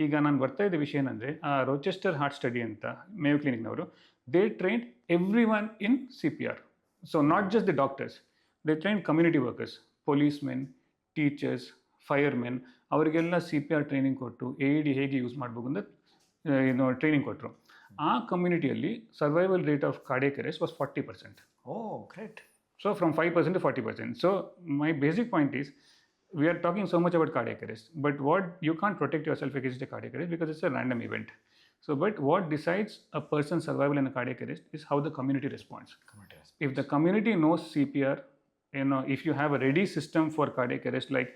ಈಗ ನಾನು ಬರ್ತಾ ಇದ್ದ ವಿಷಯ ಏನಂದರೆ, ಆ ರೋಚೆಸ್ಟರ್ ಹಾರ್ಟ್ ಸ್ಟಡಿ ಅಂತ ಮೇಯೋ ಕ್ಲಿನಿಕ್ನವರು, they trained everyone in CPR. So not just the doctors, they trained community workers, policemen, teachers, firemen, ಅವರಿಗೆಲ್ಲ CPR ಟ್ರೈನಿಂಗ್ ಕೊಟ್ಟು AED ಹೇಗೆ ಯೂಸ್ ಮಾಡಬೇಕು ಅಂತ ಟ್ರೈನಿಂಗ್ ಕೊಟ್ಟರು. ಆ ಕಮ್ಯುನಿಟಿಯಲ್ಲಿ survival rate of cardiac arrest was 40%. Great. So from 5% to 40%. So my basic point is, we are talking so much about cardiac arrest, but what you can't protect yourself against a cardiac arrest because it's a random event. So but what decides a person's survival in a cardiac arrest is how the community responds. If the community knows CPR, if you have a ready system for cardiac arrest, like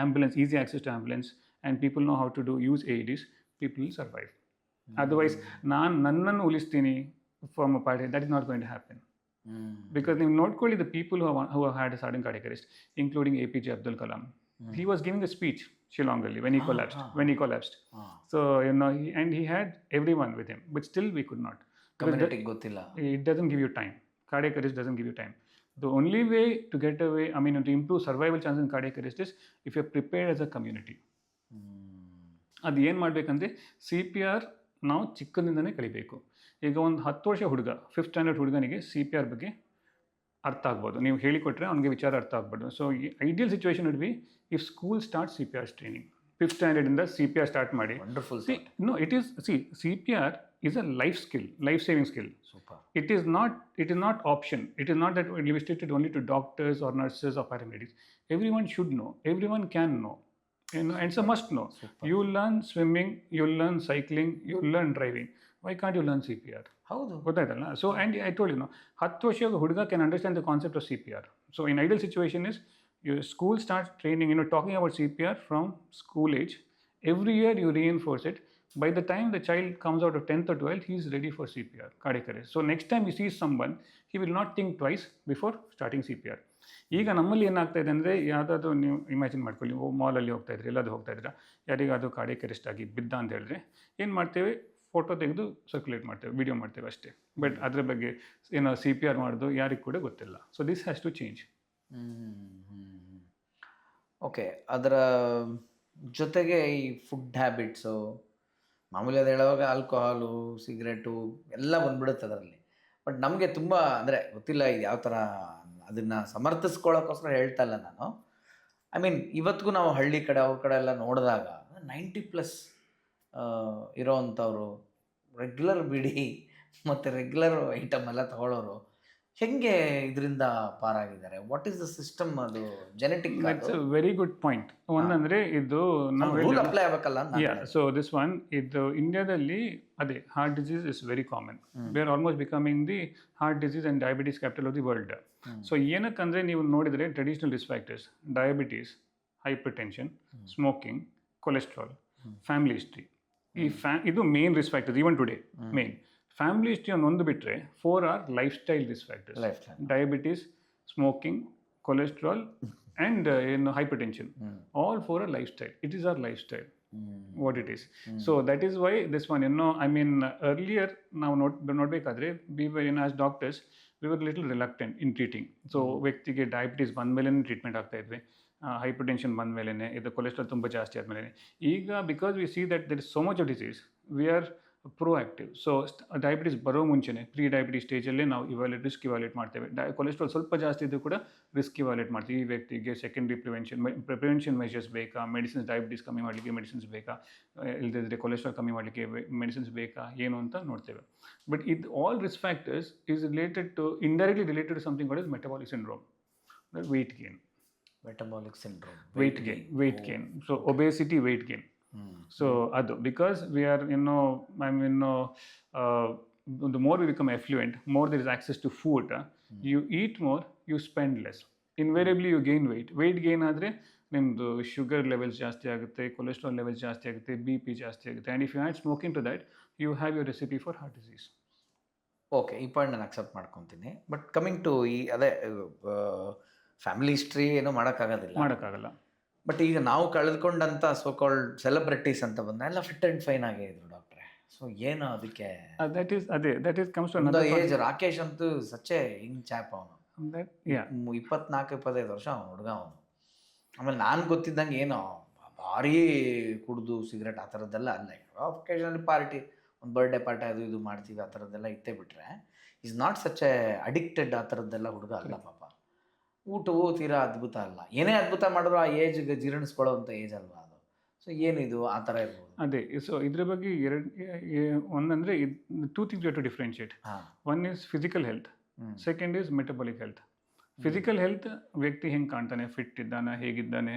ambulance, easy access to ambulance, and people know how to use AEDs, people will survive. Otherwise nannannu ulistini from a party, that is not going to happen. Because ನೀವು ನೋಡ್ಕೊಳ್ಳಿ, the people who have had a sudden cardiac arrest, including APJ Abdul Kalam, he was giving a speech Shillongalli when he collapsed. So and he had everyone with him, but still we could not. Community gottilla. It doesn't give you time. Cardiac arrest doesn't give you time. The only way to get away, to improve survival chances in cardiac arrest is if you're prepared as a community. ಅದು ಏನು ಮಾಡಬೇಕಂದ್ರೆ CPR ನಾವು ಚಿಕ್ಕದಿಂದನೇ ಕಲಿಬೇಕು. ಈಗ ಒಂದು 10 ವರ್ಷ ಹುಡುಗ, 5th ಸ್ಟ್ಯಾಂಡರ್ಡ್ ಹುಡುಗನಿಗೆ CPR ಬಗ್ಗೆ ಅರ್ಥ ಆಗ್ಬೋದು, ನೀವು ಹೇಳಿಕೊಟ್ರೆ ಅವನಿಗೆ ವಿಚಾರ ಅರ್ಥ ಆಗ್ಬೋದು. ಸೊ ಈ ideal situation would be if school start CPR training 5th ಸ್ಟ್ಯಾಂಡರ್ಡಿಂದ CPR start ಮಾಡಿ. Wonderful. CPR is a life skill, life saving skill. Super. It is not option. It is not that restricted only to doctors or nurses or paramedics. Everyone should know, everyone can know, and it's a must know. Super. You learn swimming, you learn cycling, you learn driving. Why can't you learn CPR? ಹೌದು, ಗೊತ್ತಾಯ್ತಲ್ಲ. ಸೊ ಆ್ಯಂಡ್ ಐ ಟೋಲ್ಡ್ 10 ವರ್ಷ ಹುಡುಗ can understand the concept of CPR. So in ideal situation is school start training, talking about CPR from school age. Every year you reinforce it. By the time the child comes out of 10th or 12th, he is ready for CPR, cardiac arrest. So next time he sees someone, he will not think twice before starting CPR. ಈಗ ನಮ್ಮಲ್ಲಿ ಏನಾಗ್ತಾ ಇದೆ ಅಂದರೆ, ಯಾವುದಾದ್ರು ನೀವು ಇಮ್ಯಾಜಿನ್ ಮಾಡ್ಕೊಳ್ಳಿ, ಮಾಲಲ್ಲಿ ಹೋಗ್ತಾ ಇದ್ರಿ, ಎಲ್ಲಾದರೂ ಹೋಗ್ತಾ ಇದ್ದೀರಾ, ಯಾರಿಗಾದರೂ ಕಾರ್ಡಿಯಾಕ್ ಅರೆಸ್ಟ್ ಆಗಿ ಬಿದ್ದ ಅಂತ ಹೇಳಿದ್ರೆ ಏನು ಮಾಡ್ತೇವೆ? ಫೋಟೋ ತೆಗೆದು ಸರ್ಕ್ಯುಲೇಟ್ ಮಾಡ್ತೇವೆ, ವಿಡಿಯೋ ಮಾಡ್ತೇವೆ ಅಷ್ಟೇ. ಬಟ್ ಅದ್ರ ಬಗ್ಗೆ CPR ಮಾಡೋದು ಯಾರಿಗೆ ಕೂಡ ಗೊತ್ತಿಲ್ಲ. So this has to change. Okay. ಅದರ ಜೊತೆಗೆ ಈ ಫುಡ್ ಹ್ಯಾಬಿಟ್ಸು, ಮಾಮೂಲಿ ಅದು ಹೇಳುವಾಗ ಆಲ್ಕೋಹಾಲು, ಸಿಗರೇಟು ಎಲ್ಲ ಬಂದ್ಬಿಡುತ್ತೆ ಅದರಲ್ಲಿ. ಬಟ್ ನಮಗೆ ತುಂಬ ಅಂದರೆ ಗೊತ್ತಿಲ್ಲ ಇದು ಯಾವ ಥರ, ಅದನ್ನು ಸಮರ್ಥಿಸ್ಕೊಳ್ಳೋಕ್ಕೋಸ್ಕರ ಹೇಳ್ತಾ ಇಲ್ಲ ನಾನು. ಇವತ್ತಿಗೂ ನಾವು ಹಳ್ಳಿ ಕಡೆ ಅವ್ರ ಕಡೆ ಎಲ್ಲ ನೋಡಿದಾಗ 90+ ಇರೋವಂಥವ್ರು ರೆಗ್ಯುಲರ್ ಬಿಡಿ ಮತ್ತು ರೆಗ್ಯುಲರ್ ಐಟಮ್ ಎಲ್ಲ ತಗೊಳ್ಳೋರು ಹೆಂಗೆ ಇದರಿಂದ ಪಾರಾಗಿದ್ದಾರೆ? What is the system? ಅದು genetic? It's a very good point. ಒಂದಂದರೆ ಇದು ನಾವು ಅಪ್ಲೈ ಆಗಬೇಕಲ್ಲ. ಸೊ ದಿಸ್ ಒನ್, ಇದು ಇಂಡಿಯಾದಲ್ಲಿ ಅದೇ heart disease is very common. We are almost becoming the heart disease and diabetes capital of the world. So ಏನಕ್ಕಂದರೆ ನೀವು ನೋಡಿದರೆ traditional risk factors, diabetes, hypertension, smoking, cholesterol, family history, ಇದು main risk factors even today. Main family history ಒಂದು ಬಿಟ್ಟರೆ 4 are lifestyle risk factors: diabetes, smoking, cholesterol and hypertension. All 4 are lifestyle. It is our lifestyle. what it is. So that is why this one, I mean, earlier ನಾವು ನೋಡಬೇಕಾದ್ರೆ we were, as doctors, we were little reluctant in treating. So ವ್ಯಕ್ತಿಗೆ ಡಯಾಬಿಟೀಸ್ ಬಂದ ಮೇಲೆ ಟ್ರೀಟ್ಮೆಂಟ್ ಆಗ್ತಾ ಇದ್ವಿ, ಹೈಪರ್ ಟೆನ್ಷನ್ ಬಂದ ಮೇಲೆ, ಇದು ಕೊಲೆಸ್ಟ್ರಾಲ್ ತುಂಬ ಜಾಸ್ತಿ ಆದಮೇಲೆ. ಈಗ because we see that there is so much of disease, we are proactive. So diabetes ಬರೋ ಮುಂಚೆನೇ ಪ್ರೀ ಡಯಾಬಿಟೀಸ್ ಸ್ಟೇಜಲ್ಲೇ ನಾವು ರಿಸ್ಕ್ ಇವಾಲ್ಯೂಟ್ ಮಾಡ್ತೇವೆ. ಕೊಲೆಸ್ಟ್ರಾಲ್ ಸ್ವಲ್ಪ ಜಾಸ್ತಿ ಇದ್ದರೂ ಕೂಡ ರಿಸ್ಕ್ ಇವಾಲ್ಯೂಟ್ ಮಾಡ್ತೀವಿ. ಈ ವ್ಯಕ್ತಿಗೆ ಸೆಕೆಂಡ್ರಿ ಪ್ರಿವೆನ್ಷನ್ ಮೆಷರ್ಸ್ ಬೇಕಾ, ಮೆಡಿಸಿನ್ಸ್ ಡಯಾಬಿಟೀಸ್ ಕಮ್ಮಿ ಮಾಡಲಿಕ್ಕೆ ಮೆಡಿಸಿನ್ಸ್ ಬೇಕಾ, ಇಲ್ಲದಿದ್ದರೆ ಕೊಲೆಸ್ಟ್ರಾಲ್ ಕಮ್ಮಿ ಮಾಡಲಿಕ್ಕೆ ಮೆಡಿಸಿನ್ಸ್ ಬೇಕಾ, ಏನು ಅಂತ ನೋಡ್ತೇವೆ. ಬಟ್ ಇದು all risk factors is related to, indirectly related to something called metabolic syndrome, weight gain. Metabolic syndrome. Weight gain. So obesity, weight gain. So because we are, the more we become affluent, more there is access to food. You eat more, you spend less. Invariably you gain weight. Weight gain ಆದರೆ ನಿಮ್ಮದು ಶುಗರ್ ಲೆವೆಲ್ಸ್ ಜಾಸ್ತಿ ಆಗುತ್ತೆ, ಕೊಲೆಸ್ಟ್ರಾಲ್ ಲೆವೆಲ್ಸ್ ಜಾಸ್ತಿ ಆಗುತ್ತೆ, BP ಜಾಸ್ತಿ ಆಗುತ್ತೆ. And if you add smoking to that, you have your recipe for heart disease. Okay, ಈ ಪಾಯಿಂಟ್ ನಾನು ಅಕ್ಸೆಪ್ಟ್ ಮಾಡ್ಕೊತೀನಿ. ಬಟ್ ಕಮಿಂಗ್ ಟು ಅದೇ ಫ್ಯಾಮಿಲಿ ಹಿಸ್ಟ್ರಿ ಏನೋ ಮಾಡೋಕ್ಕಾಗಲ್ಲ. ಬಟ್ ಈಗ ನಾವು ಕಳೆದುಕೊಂಡಂಥ ಸೋ ಕಾಲ್ಡ್ ಸೆಲೆಬ್ರಿಟೀಸ್ ಅಂತ ಬಂದ ಎಲ್ಲ ಫಿಟ್ ಆ್ಯಂಡ್ ಫೈನ್ ಆಗೇ ಇದ್ರು ಡಾಕ್ಟ್ರೆ. ಸೊ ಏನು ಅದಕ್ಕೆ that is comes to age. Rakesh ಅಂತೂ ಸಚ್ಚೆ ಹಿಂಗ್ ಚಾಪ್ ಅವನು, 24-25 ವರ್ಷ ಅವನು ಹುಡುಗ ಅವನು. ಆಮೇಲೆ ನಾನು ಗೊತ್ತಿದ್ದಂಗೆ ಏನೋ ಭಾರೀ ಕುಡಿದು ಸಿಗರೇಟ್ ಆ ಥರದ್ದೆಲ್ಲ ಅಲ್ಲ. ಒಕೇಶನಲ್ಲಿ ಪಾರ್ಟಿ, ಒಂದು ಬರ್ಡೇ ಪಾರ್ಟಿ ಅದು ಇದು ಮಾಡ್ತೀವಿ, ಆ ಥರದ್ದೆಲ್ಲ ಇತ್ತೇ ಬಿಟ್ರೆ is not such A addicted ಆ ಥರದ್ದೆಲ್ಲ ಹುಡುಗ ಅಲ್ಲ ಪಾಪ. ಊಟವೂ ತೀರಾ ಅದ್ಭುತ ಅಲ್ಲ. ಏನೇ ಅದ್ಭುತ ಮಾಡಿದ್ರು ಆ ಏಜ್ಗೆ ಜೀರ್ಣಿಸ್ಕೊಳ್ಳೋವಂಥ ಏಜ್ ಅಲ್ವಾ ಅದು. ಸೊ ಏನಿದು ಆ ಥರ ಇರ್ಬೋದು. ಅದೇ. ಸೊ ಇದ್ರ ಬಗ್ಗೆ ಒಂದಂದರೆ 2 things you have to differentiate. One is physical health, second is metabolic health. Physical health ವ್ಯಕ್ತಿ ಹೆಂಗೆ ಕಾಣ್ತಾನೆ, ಫಿಟ್ ಇದ್ದಾನೆ, ಹೇಗಿದ್ದಾನೆ,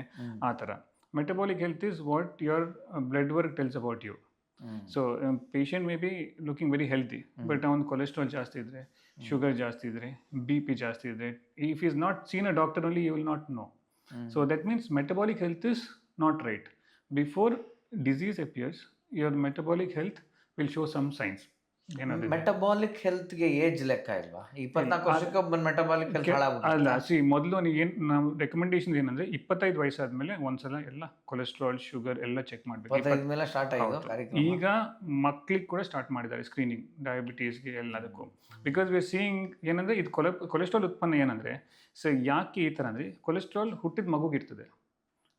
ಆ ಥರ. Metabolic health is what your blood work tells about you. So patient may be looking very healthy, but ಅವನು ಕೊಲೆಸ್ಟ್ರಾಲ್ ಜಾಸ್ತಿ ಇದ್ದರೆ, ಶುಗರ್ ಜಾಸ್ತಿ ಇದ್ದರೆ, BP ಜಾಸ್ತಿ ಇದ್ದರೆ, if is not seen a doctor only, you will not know. So that means metabolic health is not right. Before disease appears, your metabolic health will show some science. Metabolic ಹೆಲ್ತ್ಗೆ age ಲೆಕ್ಕ ಇಲ್ವಾ? 24 ವರ್ಷಕ್ಕೆ ಒಬ್ಬ ಮೆಟಬಾಲಿಕ್ ಹೆಲ್ತ್ ಅಲ್ಲ. ಮೊದಲು ಏನು ನಾವು ರೆಕಮೆಂಡೇಶನ್ ಏನಂದ್ರೆ 25 ವಯಸ್ಸಾದ್ಮೇಲೆ ಒಂದ್ಸಲ ಎಲ್ಲ ಕೊಲೆಸ್ಟ್ರಾಲ್, ಶುಗರ್ ಎಲ್ಲ ಚೆಕ್ ಮಾಡಬೇಕು. ಈಗ ಮಕ್ಳಿಗೆ ಕೂಡ ಸ್ಟಾರ್ಟ್ ಮಾಡಿದ್ದಾರೆ ಸ್ಕ್ರೀನಿಂಗ್, ಡಯಾಬಿಟೀಸ್ಗೆ ಎಲ್ಲದಕ್ಕೂ. ಬಿಕಾಸ್ ವಿ ಆರ್ ಸೀಯಿಂಗ್ ಏನಂದ್ರೆ ಇದು ಕೊಲೆಸ್ಟ್ರಾಲ್ ಉತ್ಪನ್ನ ಏನಂದ್ರೆ, ಸೊ ಯಾಕೆ ಈ ಥರ ಅಂದರೆ, ಕೊಲೆಸ್ಟ್ರಾಲ್ ಹುಟ್ಟಿದ ಮಗುಗೆ ಇರ್ತದೆ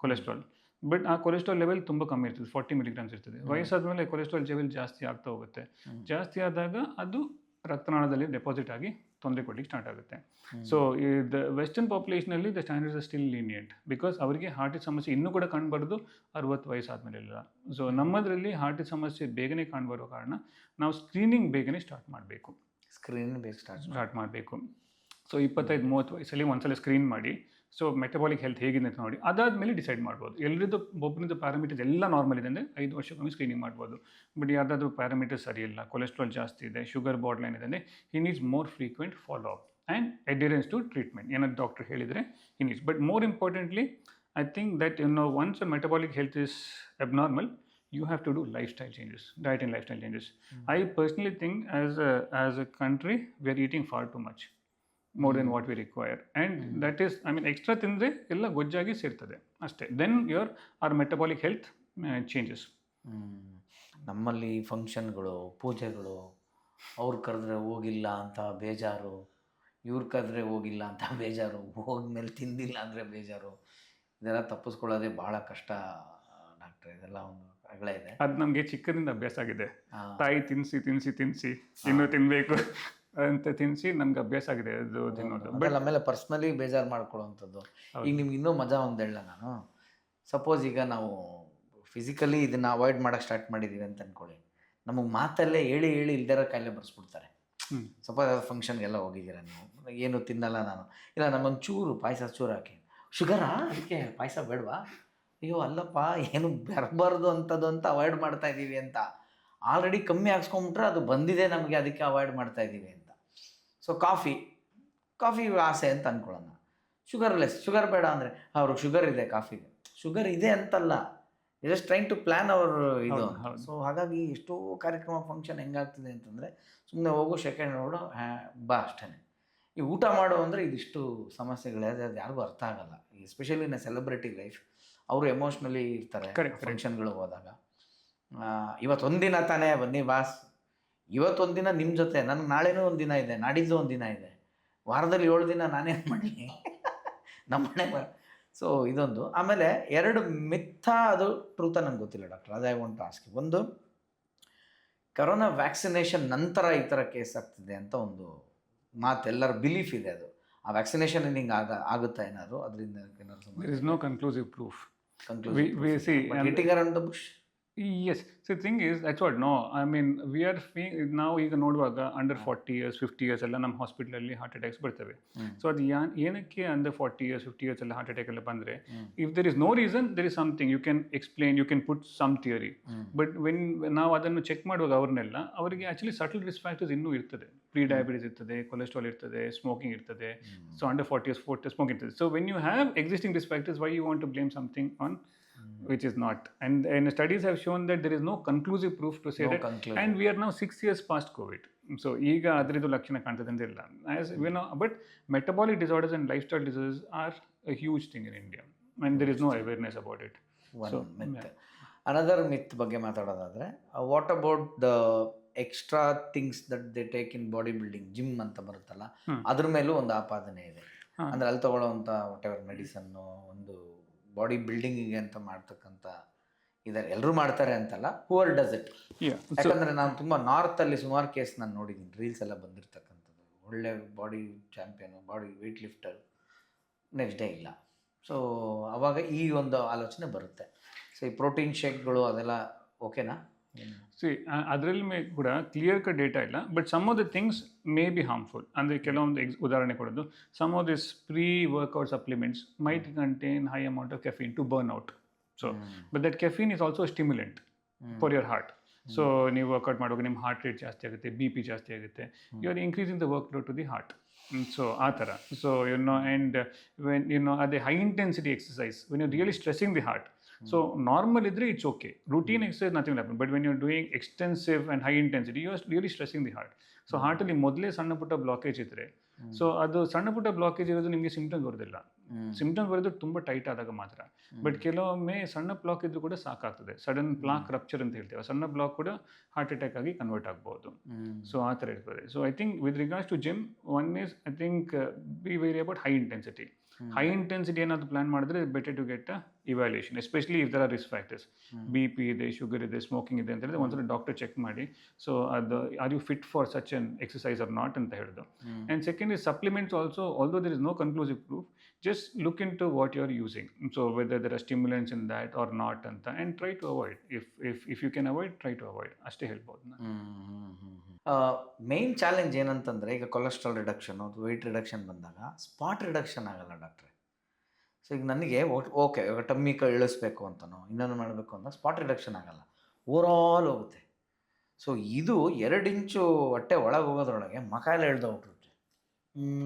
ಕೊಲೆಸ್ಟ್ರಾಲ್, ಬಟ್ ಆ ಕೊಲೆಸ್ಟ್ರಾಲ್ ಲೆವೆಲ್ ತುಂಬ ಕಮ್ಮಿ ಇರ್ತದೆ, 40 mg ಇರ್ತದೆ. ವಯಸ್ಸಾದ್ಮೇಲೆ ಕೊಲೆಸ್ಟ್ರಾಲ್ ಲೆವೆಲ್ ಜಾಸ್ತಿ ಆಗ್ತಾ ಹೋಗುತ್ತೆ. ಜಾಸ್ತಿ ಆದಾಗ ಅದು ರಕ್ತನಾಳದಲ್ಲಿ ಡೆಪಾಸಿಟ್ ಆಗಿ ತೊಂದರೆ ಕೊಡ್ಲಿಕ್ಕೆ ಸ್ಟಾರ್ಟ್ ಆಗುತ್ತೆ. ಸೊ ದ ವೆಸ್ಟರ್ನ್ ಪಾಪ್ಯುಲೇಷನಲ್ಲಿ the standards are still lenient, because ಅವರಿಗೆ ಹಾರ್ಟಿನ ಸಮಸ್ಯೆ ಇನ್ನೂ ಕೂಡ ಕಾಣ್ಬಾರ್ದು 60 ವಯಸ್ಸಾದ್ಮೇಲೆಲ್ಲ. ಸೊ ನಮ್ಮದರಲ್ಲಿ ಹಾರ್ಟಿನ ಸಮಸ್ಯೆ ಬೇಗನೆ ಕಾಣ್ಬರೋ ಕಾರಣ ನಾವು ಸ್ಕ್ರೀನಿಂಗ್ ಬೇಗನೆ ಸ್ಟಾರ್ಟ್ ಮಾಡಬೇಕು. ಸ್ಟಾರ್ಟ್ ಮಾಡಬೇಕು. ಸೊ 25-30 ವಯಸ್ಸಲ್ಲಿ ಒಂದ್ಸಲ ಸ್ಕ್ರೀನ್ ಮಾಡಿ, ಸೊ ಮೆಟಬಾಲಿಕ್ ಹೆಲ್ತ್ ಹೇಗಿದೆ ಅಂತ ನೋಡಿ, ಅದಾದಮೇಲೆ ಡಿಸೈಡ್ ಮಾಡ್ಬೋದು. ಎಲ್ಲರದ್ದು ಒಬ್ಬರದ್ದು ಪ್ಯಾರಾಮೀಟರ್ಸ್ ಎಲ್ಲ ನಾರ್ಮಲ್ ಇದೆ ಅಂದರೆ 5 ವರ್ಷಕ್ಕೊಮ್ಮೆ ಸ್ಕ್ರೀನಿಂಗ್ ಮಾಡ್ಬೋದು. ಬಟ್ ಯಾವುದಾದ್ರೂ ಪ್ಯಾರಾಮೀಟರ್ಸ್ ಸರಿ ಇಲ್ಲ, ಕೊಲೆಸ್ಟ್ರಾಲ್ ಜಾಸ್ತಿ ಇದೆ, ಶುಗರ್ ಬಾರ್ಡ್ ಲೈನ್ ಇದೆ ಅಂದರೆ he needs more frequent follow up and adherence to treatment. ಏನಾದ್ರು ಡಾಕ್ಟರ್ ಹೇಳಿದರೆ he needs. But more importantly, I think that once a metabolic health is abnormal, you have to do lifestyle changes, diet and lifestyle changes. I personally think as a country we are eating far too much, more than what we require, and that is, I mean, extra ತಿಂದರೆ ಎಲ್ಲ ಗೊಜ್ಜಾಗಿ ಸೇರ್ತದೆ ಅಷ್ಟೇ. Then our metabolic health changes. ನಮ್ಮಲ್ಲಿ ಫಂಕ್ಷನ್ಗಳು, ಪೂಜೆಗಳು, ಅವ್ರು ಕರೆದ್ರೆ ಹೋಗಿಲ್ಲ ಅಂತ ಬೇಜಾರು, ಇವ್ರು ಕರೆದ್ರೆ ಹೋಗಿಲ್ಲ ಅಂತ ಬೇಜಾರು, ಹೋದ್ಮೇಲೆ ತಿಂದಿಲ್ಲ ಅಂದರೆ ಬೇಜಾರು. ಇದೆಲ್ಲ ತಪ್ಪಿಸ್ಕೊಳ್ಳೋದೇ ಭಾಳ ಕಷ್ಟ ಡಾಕ್ಟ್ರೆ. ಇದೆಲ್ಲ ಒಂದು ಅಗಲ ಇದೆ. ಅದು ನಮಗೆ ಚಿಕ್ಕದಿಂದ ಅಭ್ಯಾಸ ಆಗಿದೆ. ತಾಯಿ ತಿನ್ನಿಸಿ ತಿನ್ನಿಸಿ ತಿನ್ನಿಸಿ ಇನ್ನೂ ತಿನ್ನಬೇಕು ಅಂತ ತಿನ್ನಿಸಿ ನಮ್ಗೆ ಅಭ್ಯಾಸ ಆಗಿದೆ ಅದು ತಿನ್ನೋದು. ಬಟ್ ಆಮೇಲೆ ಪರ್ಸ್ನಲಿ ಬೇಜಾರು ಮಾಡ್ಕೊಳ್ಳೋವಂಥದ್ದು. ಈಗ ನಿಮ್ಗೆ ಇನ್ನೂ ಮಜಾ ಒಂದು ಹೇಳ ನಾನು. ಸಪೋಸ್ ಈಗ ನಾವು ಫಿಸಿಕಲಿ ಇದನ್ನು ಅವಾಯ್ಡ್ ಮಾಡೋಕ್ಕೆ ಸ್ಟಾರ್ಟ್ ಮಾಡಿದ್ದೀವಿ ಅಂತ ಅಂದ್ಕೊಳ್ಳಿ, ನಮಗೆ ಮಾತಲ್ಲೇ ಹೇಳಿ ಇಲ್ದಿರೋ ಕಾಯಿಲೆ ಬರ್ಸ್ಬಿಡ್ತಾರೆ. ಸಪೋಸ್ ಫಂಕ್ಷನ್ಗೆಲ್ಲ ಹೋಗಿದ್ದೀರ ನೀವು, ಏನು ತಿನ್ನಲ್ಲ ನಾನು, ಇಲ್ಲ ನಮ್ಮೊಂದು ಚೂರು ಪಾಯಸ ಚೂರು ಹಾಕಿ, ಶುಗರಾ ಅದಕ್ಕೆ ಪಾಯಸ ಬೇಡವಾ, ಅಯ್ಯೋ ಅಲ್ಲಪ್ಪ ಏನು ಬರಬಾರ್ದು ಅಂಥದ್ದು ಅಂತ ಅವಾಯ್ಡ್ ಮಾಡ್ತಾ ಇದ್ದೀವಿ ಅಂತ. ಆಲ್ರೆಡಿ ಕಮ್ಮಿ ಹಾಕ್ಸ್ಕೊಂಬಿಟ್ರೆ ಅದು ಬಂದಿದೆ ನಮಗೆ, ಅದಕ್ಕೆ ಅವಾಯ್ಡ್ ಮಾಡ್ತಾ ಇದ್ದೀವಿ ಅಂತ. ಸೊ ಕಾಫಿ ಆಸೆ ಅಂತ ಅಂದ್ಕೊಳ್ಳೋಣ, ಶುಗರ್ ಬೇಡ ಅಂದರೆ ಅವ್ರಿಗೆ ಶುಗರ್ ಇದೆ, ಕಾಫಿಗೆ ಶುಗರ್ ಇದೆ ಅಂತಲ್ಲ, ಜಸ್ಟ್ ಟ್ರೈನ್ ಟು ಪ್ಲ್ಯಾನ್ ಅವರು ಇದು. ಸೊ ಹಾಗಾಗಿ ಎಷ್ಟೋ ಕಾರ್ಯಕ್ರಮ ಫಂಕ್ಷನ್ ಹೆಂಗಾಗ್ತಿದೆ ಅಂತಂದರೆ, ಸುಮ್ಮನೆ ಹೋಗೋ ಸೆಕೆಂಡ್ ನೋಡು ಬಾ ಅಷ್ಟೇ. ಈ ಊಟ ಮಾಡೋ ಅಂದರೆ ಇದಿಷ್ಟು ಸಮಸ್ಯೆಗಳಿದೆ, ಅದು ಯಾರಿಗೂ ಅರ್ಥ ಆಗಲ್ಲ. ಎಸ್ಪೆಷಲಿ ಇನ್ ಸೆಲೆಬ್ರಿಟಿ ಲೈಫ್ ಅವರು ಎಮೋಷ್ನಲಿ ಇರ್ತಾರೆ ಫಂಕ್ಷನ್ಗಳು ಹೋದಾಗ. ಇವತ್ತೊಂದಿನ ತಾನೇ ಬನ್ನಿ ಬಾಸ್, ಇವತ್ತೊಂದಿನ ನಿಮ್ಮ ಜೊತೆ, ನನಗೆ ನಾಳೆನೂ ಒಂದಿನ ಇದೆ, ನಾಡಿದ್ದು ಒಂದಿನ ಇದೆ, ವಾರದಲ್ಲಿ 7 ದಿನ ನಾನೇನು ಮಾಡಲಿ ನಮ್ಮ ಮನೆ. ಸೊ ಇದೊಂದು. ಆಮೇಲೆ 2 ಮಿಥ್ಯ, ಅದು ಟ್ರೂತ ನಂಗೆ ಗೊತ್ತಿಲ್ಲ ಡಾಕ್ಟರ್, ಅದೇ ಐ ವಾಂಟ್ ಟು ಆಸ್ಕ್. ಒಂದು, ಕರೋನಾ ವ್ಯಾಕ್ಸಿನೇಷನ್ ನಂತರ ಈ ಥರ ಕೇಸ್ ಆಗ್ತಿದೆ ಅಂತ ಒಂದು ಮಾತು, ಎಲ್ಲರ ಬಿಲೀಫ್ ಇದೆ. ಅದು ಆ ವ್ಯಾಕ್ಸಿನೇಷನ್ ಹಿಂಗೆ ಆಗುತ್ತಾ ಏನಾದ್ರು, ಅದರಿಂದ ಏನಾದ್ರು There is no conclusive proof. conclusive We see, and hitting around the bush. yes. So the thing is, that's what, no, I mean, we are now ಈಗ ನೋಡುವಾಗ ಅಂಡರ್ 40 years 50 years ಎಲ್ಲ ನಮ್ಮ ಹಾಸ್ಪಿಟಲಲ್ಲಿ ಹಾರ್ಟ್ ಅಟ್ಯಾಕ್ಸ್ ಬರ್ತವೆ. ಸೊ ಅದು ಏನಕ್ಕೆ ಅಂಡರ್ 40 years 50 years ಎಲ್ಲ ಹಾರ್ಟ್ ಅಟ್ಯಾಕ್ ಎಲ್ಲ ಬಂದರೆ, if there is no reason, there is something you can explain, you can put some theory. But ನಾವು ಅದನ್ನು ಚೆಕ್ ಮಾಡುವಾಗ ಅವ್ರನ್ನೆಲ್ಲ, ಅವರಿಗೆ ಆ್ಯಕ್ಚುಲಿ ಸಟಲ್ ರಿಸ್ಕ್ ಫ್ಯಾಕ್ಟರ್ಸ್ ಇನ್ನೂ ಇರ್ತದೆ. ಪ್ರೀ ಡಯಾಬಿಟಿಸ್ ಇರ್ತದೆ, ಕೊಲೆಸ್ಟ್ರಾಲ್ ಇರ್ತದೆ, ಸ್ಮೋಕಿಂಗ್ ಇರ್ತದೆ. ಸೊ ಅಂಡರ್ 40 years ಸ್ಮೋಕಿಂಗ್ ಇರ್ತದೆ. So when you have existing risk factors, why you want to blame something on which is not. And studies have shown that there is no conclusive proof to say that. And we are now 6 years past COVID. So ಈಗ ಅದರದ್ದು ಲಕ್ಷಣ ಕಾಣ್ತದೆ ಅಂತ ಇಲ್ಲ. As we know, but metabolic disorders and lifestyle disorders are a huge thing in India, and there is no awareness about it. One myth. Another myth ಬಗ್ಗೆ ಮಾತಾಡೋದಾದ್ರೆ, what about the extra things that they take in body building, gym ಅಂತ ಬರುತ್ತಲ್ಲ, ಅದ್ರ ಮೇಲೂ ಒಂದು ಆಪಾದನೆ ಇದೆ. ಅಂದ್ರೆ ಅಲ್ಲಿ ತಗೊಳ್ಳೋವಂಥ ವಾಟ್ ಎವರ್ ಮೆಡಿಸನ್ನು, ಒಂದು ಬಾಡಿ ಬಿಲ್ಡಿಂಗಿಗೆ ಅಂತ ಮಾಡ್ತಕ್ಕಂಥ ಇದ್ದಾರೆ. ಎಲ್ಲರೂ ಮಾಡ್ತಾರೆ ಅಂತಲ್ಲ, ಹೂವರ್ ಡಸ್ ಇಟ್. ಯಾಕಂದರೆ ನಾನು ತುಂಬ ನಾರ್ತಲ್ಲಿ ಸುಮಾರು ಕೇಸ್ ನಾನು ನೋಡಿದ್ದೀನಿ, ರೀಲ್ಸ್ ಎಲ್ಲ ಬಂದಿರತಕ್ಕಂಥದ್ದು. ಒಳ್ಳೆ body champion, body weight lifter, next day ಇಲ್ಲ. ಸೊ ಆವಾಗ ಈ ಒಂದು ಆಲೋಚನೆ ಬರುತ್ತೆ. ಸೊ ಈ ಪ್ರೋಟೀನ್ ಶೇಕ್ಗಳು ಅದೆಲ್ಲ ಓಕೆನಾ? ಅದರಲ್ಲಿ ಕೂಡ ಕ್ಲಿಯರ್ ಕಟ್ ಡೇಟಾ ಇಲ್ಲ, but some of the things may be harmful. ಅಂದರೆ ಕೆಲವೊಂದು ಉದಾಹರಣೆ ಕೊಡೋದು, some of this pre workout supplements might contain high amount of caffeine to burn out. So but that caffeine is also stimulant for your heart. So ನೀವು ವರ್ಕೌಟ್ ಮಾಡುವಾಗ ನಿಮ್ಮ ಹಾರ್ಟ್ ರೇಟ್ ಜಾಸ್ತಿ ಆಗುತ್ತೆ, BP ಜಾಸ್ತಿ ಆಗುತ್ತೆ, you are increasing the work load to the heart. So ಆ ಥರ. ಸೊ ಆ್ಯಂಡ್ ವೆನ್ ಅದೇ high intensity exercise, when you really stressing the heart. So normal idre it's okay, routine exercise nothing will happen, but when you're doing extensive and high intensity, you are really stressing the heart. So heart ಅಲ್ಲಿ ಮೊದಲೇ ಸಣ್ಣ ಪುಟ್ಟ ಬ್ಲಾಕೇಜ್ ಇದ್ದರೆ, ಸೊ ಅದು ಸಣ್ಣ ಪುಟ್ಟ ಬ್ಲಾಕೇಜ್ ಇರೋದು ನಿಮಗೆ ಸಿಂಪ್ಟಮ್ಸ್ ಬರೋದಿಲ್ಲ. ಸಿಂಪ್ಟಮ್ಸ್ ಬರೋದು ತುಂಬ ಟೈಟ್ ಆದಾಗ ಮಾತ್ರ. ಬಟ್ ಕೆಲವೊಮ್ಮೆ ಸಣ್ಣ ಬ್ಲಾಕ್ ಇದ್ರೂ ಕೂಡ ಸಾಕಾಗ್ತದೆ. ಸಡನ್ ಪ್ಲಾಕ್ ರಪ್ಚರ್ ಅಂತ ಹೇಳ್ತೇವೆ, ಸಣ್ಣ ಬ್ಲಾಕ್ ಕೂಡ ಹಾರ್ಟ್ ಅಟ್ಯಾಕ್ ಆಗಿ ಕನ್ವರ್ಟ್ ಆಗ್ಬೋದು. ಸೊ ಆ ಥರ ಇರ್ತದೆ. So I think with regards to gym, one is I think be very about high intensity. High intensity ಏನಾದರೂ ಪ್ಲಾನ್ ಮಾಡಿದ್ರೆ better to get a evaluation, especially if there are risk factors. BP ಇದೆ, ಶುಗರ್ ಇದೆ, ಸ್ಮೋಕಿಂಗ್ ಇದೆ ಅಂತ ಹೇಳಿದ್ರೆ ಒಂದ್ಸಲ ಡಾಕ್ಟರ್ ಚೆಕ್ ಮಾಡಿ, ಸೊ ಅದು are you fit for such an exercise or not ಅಂತ ಹೇಳಿದ್ರು. And second is supplements also, although there is no conclusive proof, just look into what you are using, so whether there are stimulants in that or not anta, and try to avoid. If you can avoid, try to avoid. ಅಷ್ಟೇ ಹೇಳ್ಬೋದು. ಮೇನ್ ಚಾಲೆಂಜ್ ಏನಂತಂದರೆ, ಈಗ ಕೊಲೆಸ್ಟ್ರಾಲ್ ರಿಡಕ್ಷನ್ ಅಥವಾ ವೆಯ್ಟ್ ರಿಡಕ್ಷನ್ ಬಂದಾಗ ಸ್ಪಾಟ್ ರಿಡಕ್ಷನ್ ಆಗಲ್ಲ ಡಾಕ್ಟ್ರೆ. ಸೊ ಈಗ ನನಗೆ ಓಕೆ, ಇವಾಗ ಟಮ್ಮಿ ಇಳಿಸ್ಬೇಕು ಅಂತನೋ ಇನ್ನೊಂದು ಮಾಡಬೇಕು ಅಂತ ಸ್ಪಾಟ್ ರಿಡಕ್ಷನ್ ಆಗಲ್ಲ, ಓವರಾಲ್ ಹೋಗುತ್ತೆ. ಸೊ ಇದು 2 ಇಂಚು ಹೊಟ್ಟೆ ಒಳಗೆ ಹೋಗೋದ್ರೊಳಗೆ ಮಕ ಎಲ್ಲ ಎಳ್ದೋಗ್ಬಿಟ್ರುತ್ತೆ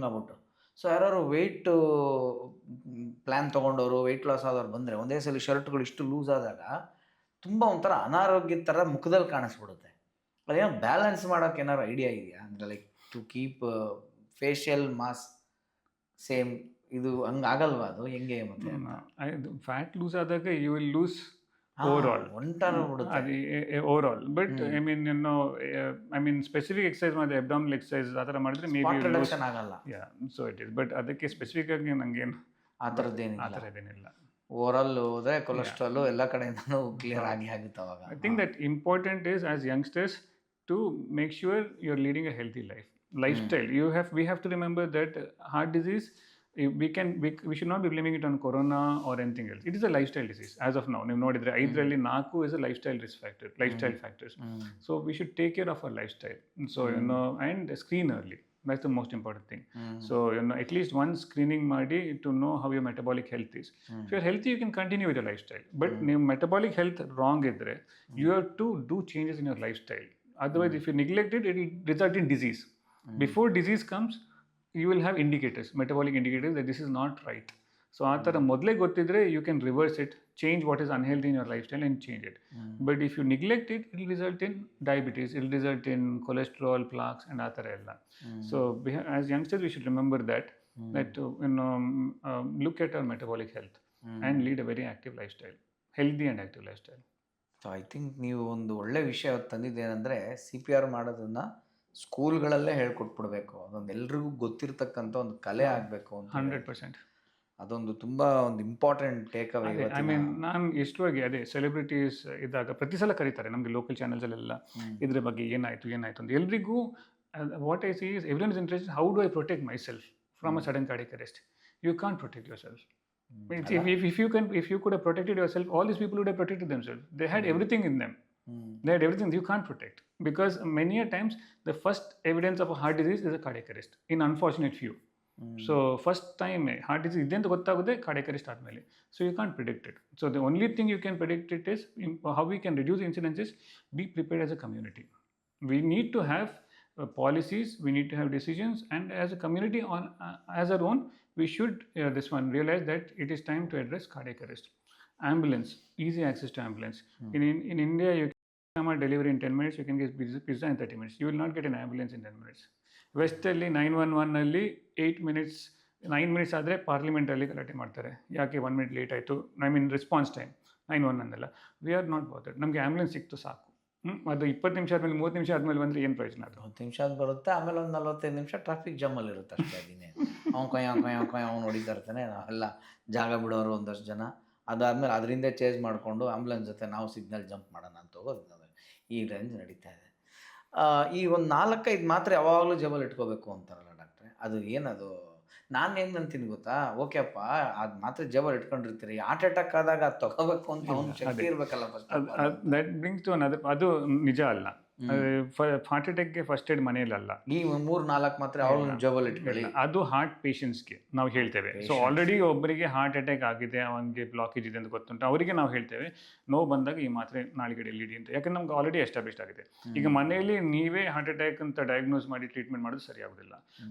ಆಗ್ಬಿಟ್ಟು. ಸೊ ಯಾರು ವೆಯ್ಟು ಪ್ಲ್ಯಾನ್ ತೊಗೊಂಡವರು, ವೆಯ್ಟ್ ಲಾಸ್ ಆದವ್ರು ಬಂದರೆ ಒಂದೇ ಸಲ ಶರ್ಟ್ಗಳು ಇಷ್ಟು ಲೂಸ್ ಆದಾಗ ತುಂಬ ಒಂಥರ ಅನಾರೋಗ್ಯದ ಥರ ಮುಖದಲ್ಲಿ ಕಾಣಿಸ್ಬಿಡುತ್ತೆ. ಅದೇನೋ ಬ್ಯಾಲೆನ್ಸ್ ಮಾಡೋಕೆ ಏನಾದ್ರು ಐಡಿಯಾ ಇದೆಯಾ? ಅಂದರೆ like to keep facial mass same, ಇದು ಹಂಗೆ ಆಗಲ್ವಾ? ಅದು ಹೆಂಗೆ? ಮತ್ತೆ ಫ್ಯಾಟ್ ಲೂಸ್ ಆದಾಗ you will lose overall overall, but I mean specific exercise ಮಾಡಿದ್ರೆ, abdominal exercise ಆ ಥರ ಮಾಡಿದ್ರೆ maybe ರಿಡಕ್ಷನ್ ಆಗಲ್ಲ. So it is, but ಅದಕ್ಕೆ ಸ್ಪೆಸಿಫಿಕ್ ಆಗಿ ನಂಗೇನು ಆ ಥರದ್ದೇನಿಲ್ಲ. ಓವರಾಲ್ ಹೋದರೆ ಕೊಲೆಸ್ಟ್ರಾಲು ಎಲ್ಲ ಕಡೆಯಿಂದನೂ ಕ್ಲಿಯರ್ ಆಗುತ್ತೆ ಅವಾಗ. I think that important is, as youngsters, to make sure you're leading a healthy lifestyle. We have to remember that heart disease, we should not be blaming it on corona or anything else. It is a lifestyle disease as of now. ನೀವು ನೋಡಿದ್ರೆ 5ರಲ್ಲಿ 4 is a lifestyle risk factor, lifestyle factors. So we should take care of our lifestyle. So and screen early. That's the most important thing. So at least one screening ಮಾಡಿ to know how your metabolic health is. If you're healthy, you can continue with your lifestyle. But ನೀವು metabolic health wrong ಇದ್ರೆ, you have to do changes in your lifestyle. Otherwise, if you neglect it, it will result in disease. Before disease comes, you will have indicators, metabolic indicators, that this is not right. So ಆ ಥರ ಮೊದಲೇ ಗೊತ್ತಿದ್ರೆ, you can reverse it, change what is unhealthy in your lifestyle and change it. But if you neglect it, it will result in diabetes, it will result in cholesterol, plaques and ಆ ಥರ ಎಲ್ಲ. So as youngsters, we should remember that look at our metabolic health and lead a very active lifestyle, healthy and active lifestyle. So I think ನೀವು ಒಂದು ಒಳ್ಳೆ ವಿಷಯ ತಂದಿದ್ದೇನೆಂದರೆ CPR ಮಾಡೋದನ್ನು ಸ್ಕೂಲ್ಗಳಲ್ಲೇ ಹೇಳ್ಕೊಟ್ಬಿಡ್ಬೇಕು. ಅದೊಂದು ಎಲ್ರಿಗೂ ಗೊತ್ತಿರ್ತಕ್ಕಂಥ ಒಂದು ಕಲೆ ಆಗಬೇಕು ಅಂತ. 100%. ಅದೊಂದು ತುಂಬ ಒಂದು ಇಂಪಾರ್ಟೆಂಟ್ ಟೇಕ್ ಅವೇ ಅದೇ ಐ ಮೀನ್ ನಾನು ಎಷ್ಟುವಾಗಿ ಅದೇ ಸೆಲೆಬ್ರಿಟೀಸ್ ಇದ್ದಾಗ ಪ್ರತಿ ಸಲ ಕರೀತಾರೆ ನಮಗೆ ಲೋಕಲ್ ಚಾನಲ್ಸಲ್ಲೆಲ್ಲ ಇದ್ರ ಬಗ್ಗೆ ಏನಾಯಿತು ಅಂತ ಎಲ್ರಿಗೂ what I see is everyone is interested how do I protect myself from a sudden cardiac arrest. You can't protect yourself. If you could have protected yourself, all these people would have protected themselves. They had everything in them. They had everything you can't protect. Because many a times, the first evidence of a heart disease is a cardiac arrest, in unfortunate few. So, first time heart disease ಇದೆ ಅಂತ ಗೊತ್ತಾಗೋದೇ cardiac arrest ಆದಮೇಲೆ. So, you can't predict it. So, the only thing you can predict it is how we can reduce incidence is be prepared as a community. We need to have policies, we need to have decisions, and as a community as our own, we should realize that it is time to address cardiac arrest. Ambulance, easy access to ambulance. In India, you can have a delivery in 10 minutes, you can get pizza in 30 minutes. You will not get an ambulance in 10 minutes. ವೆಸ್ಟಲ್ಲಿ 911ನಲ್ಲಿ 8 minutes 9 minutes ಆದರೆ ಪಾರ್ಲಿಮೆಂಟಲ್ಲಿ ಗಲಾಟೆ ಮಾಡ್ತಾರೆ, ಯಾಕೆ 1 ಮಿನಿಟ್ ಲೇಟ್ ಆಯಿತು, I mean response time 911 we are not bothered. ನಮಗೆ ಆ್ಯಂಬುಲೆನ್ಸ್ ಸಿಕ್ತು ಸಾಕು. ಅದು 20 ನಿಮಿಷ ಆದಮೇಲೆ 30 ನಿಮಿಷ ಆದಮೇಲೆ ಬಂದರೆ ಏನು ಪ್ರಯೋಜನ? ಅದು 10 ನಿಮಿಷ ಅದು ಬರುತ್ತೆ, ಆಮೇಲೆ ಒಂದು 45 ನಿಮಿಷ ಟ್ರಾಫಿಕ್ ಜಾಮಲ್ಲಿ ಇರುತ್ತೆ ಅಷ್ಟೇ. ಅದಿನೇ ಅವ್ನು ಹೊಡಿತಾ ಇರ್ತಾನೆ, ನಾವೆಲ್ಲ ಜಾಗ ಬಿಡೋರು ಒಂದಷ್ಟು ಜನ. ಅದಾದಮೇಲೆ ಅದರಿಂದ ಚೇಂಜ್ ಮಾಡಿಕೊಂಡು ಆಂಬುಲೆನ್ಸ್ ಜೊತೆ ನಾವು ಸಿಗ್ನಲ್ ಜಂಪ್ ಮಾಡೋಣ ಅಂತ ಹೋಗೋದು. ಈ ರೇಂಜ್ ನಡೀತಾ ಇದೆ. ಈ ಒಂದು 4-5 ಮಾತ್ರೆ ಯಾವಾಗಲೂ ಜೇಬಲ್ಲಿ ಇಟ್ಕೋಬೇಕು ಅಂತಾರಲ್ಲ ಡಾಕ್ಟ್ರೆ, ಅದು ಏನದು? ನಾನು ಹೆಂಗೆ ಅಂತೀನಿ ಗೊತ್ತಾ, ಓಕೆಪ್ಪ ಅದು ಮಾತ್ರೆ ಜೇಬಲ್ಲಿ ಇಟ್ಕೊಂಡಿರ್ತೀರಿ, ಹಾರ್ಟ್ ಅಟ್ಯಾಕ್ ಆದಾಗ ಅದು ತೊಗೋಬೇಕು ಅಂತ ಅವ್ನು ಶಕ್ತಿ ಇರಬೇಕಲ್ಲ first. That brings to another. ಅದು ನಿಜ ಅಲ್ಲ. ಹಾರ್ಟ್ ಅಟ್ಯಾಕ್ಗೆ ಫಸ್ಟ್ ಏಡ್ ಮನೆಯಲ್ಲ. ಈ 3-4 ಮಾತ್ರೆ ಅವ್ರು ಜೇಬಲ್ಲಿ ಇಟ್ಕೊಳ್ಳಿ. ಅದು ಹಾರ್ಟ್ ಪೇಷಂಟ್ಸ್ಗೆ ನಾವು ಹೇಳ್ತೇವೆ. ಸೊ ಆಲ್ರೆಡಿ ಒಬ್ಬರಿಗೆ ಹಾರ್ಟ್ ಅಟ್ಯಾಕ್ ಆಗಿದೆ, ಅವನಿಗೆ ಬ್ಲಾಕೇಜ್ ಇದೆ ಅಂತ ಗೊತ್ತುಂಟು, ಅವರಿಗೆ ನಾವು ಹೇಳ್ತೇವೆ ನೋವು ಬಂದಾಗ ಈ ಮಾತ್ರೆ ನಾಳೆಗಡೆ ಇಡಿ ಅಂತ. ಯಾಕಂದ್ರೆ ನಮ್ಗೆ ಆಲ್ರೆಡಿ ಎಸ್ಟಾಬ್ಲಿಷ್ಡ್ ಆಗಿದೆ. ಈಗ ಮನೆಯಲ್ಲಿ ನೀವೇ ಹಾರ್ಟ್ ಅಟ್ಯಾಕ್ ಅಂತ ಡಯಾಗ್ನೋಸ್ ಮಾಡಿ ಟ್ರೀಟ್ಮೆಂಟ್ ಮಾಡೋದು ಸರಿಯಾಗೋದಿಲ್ಲ.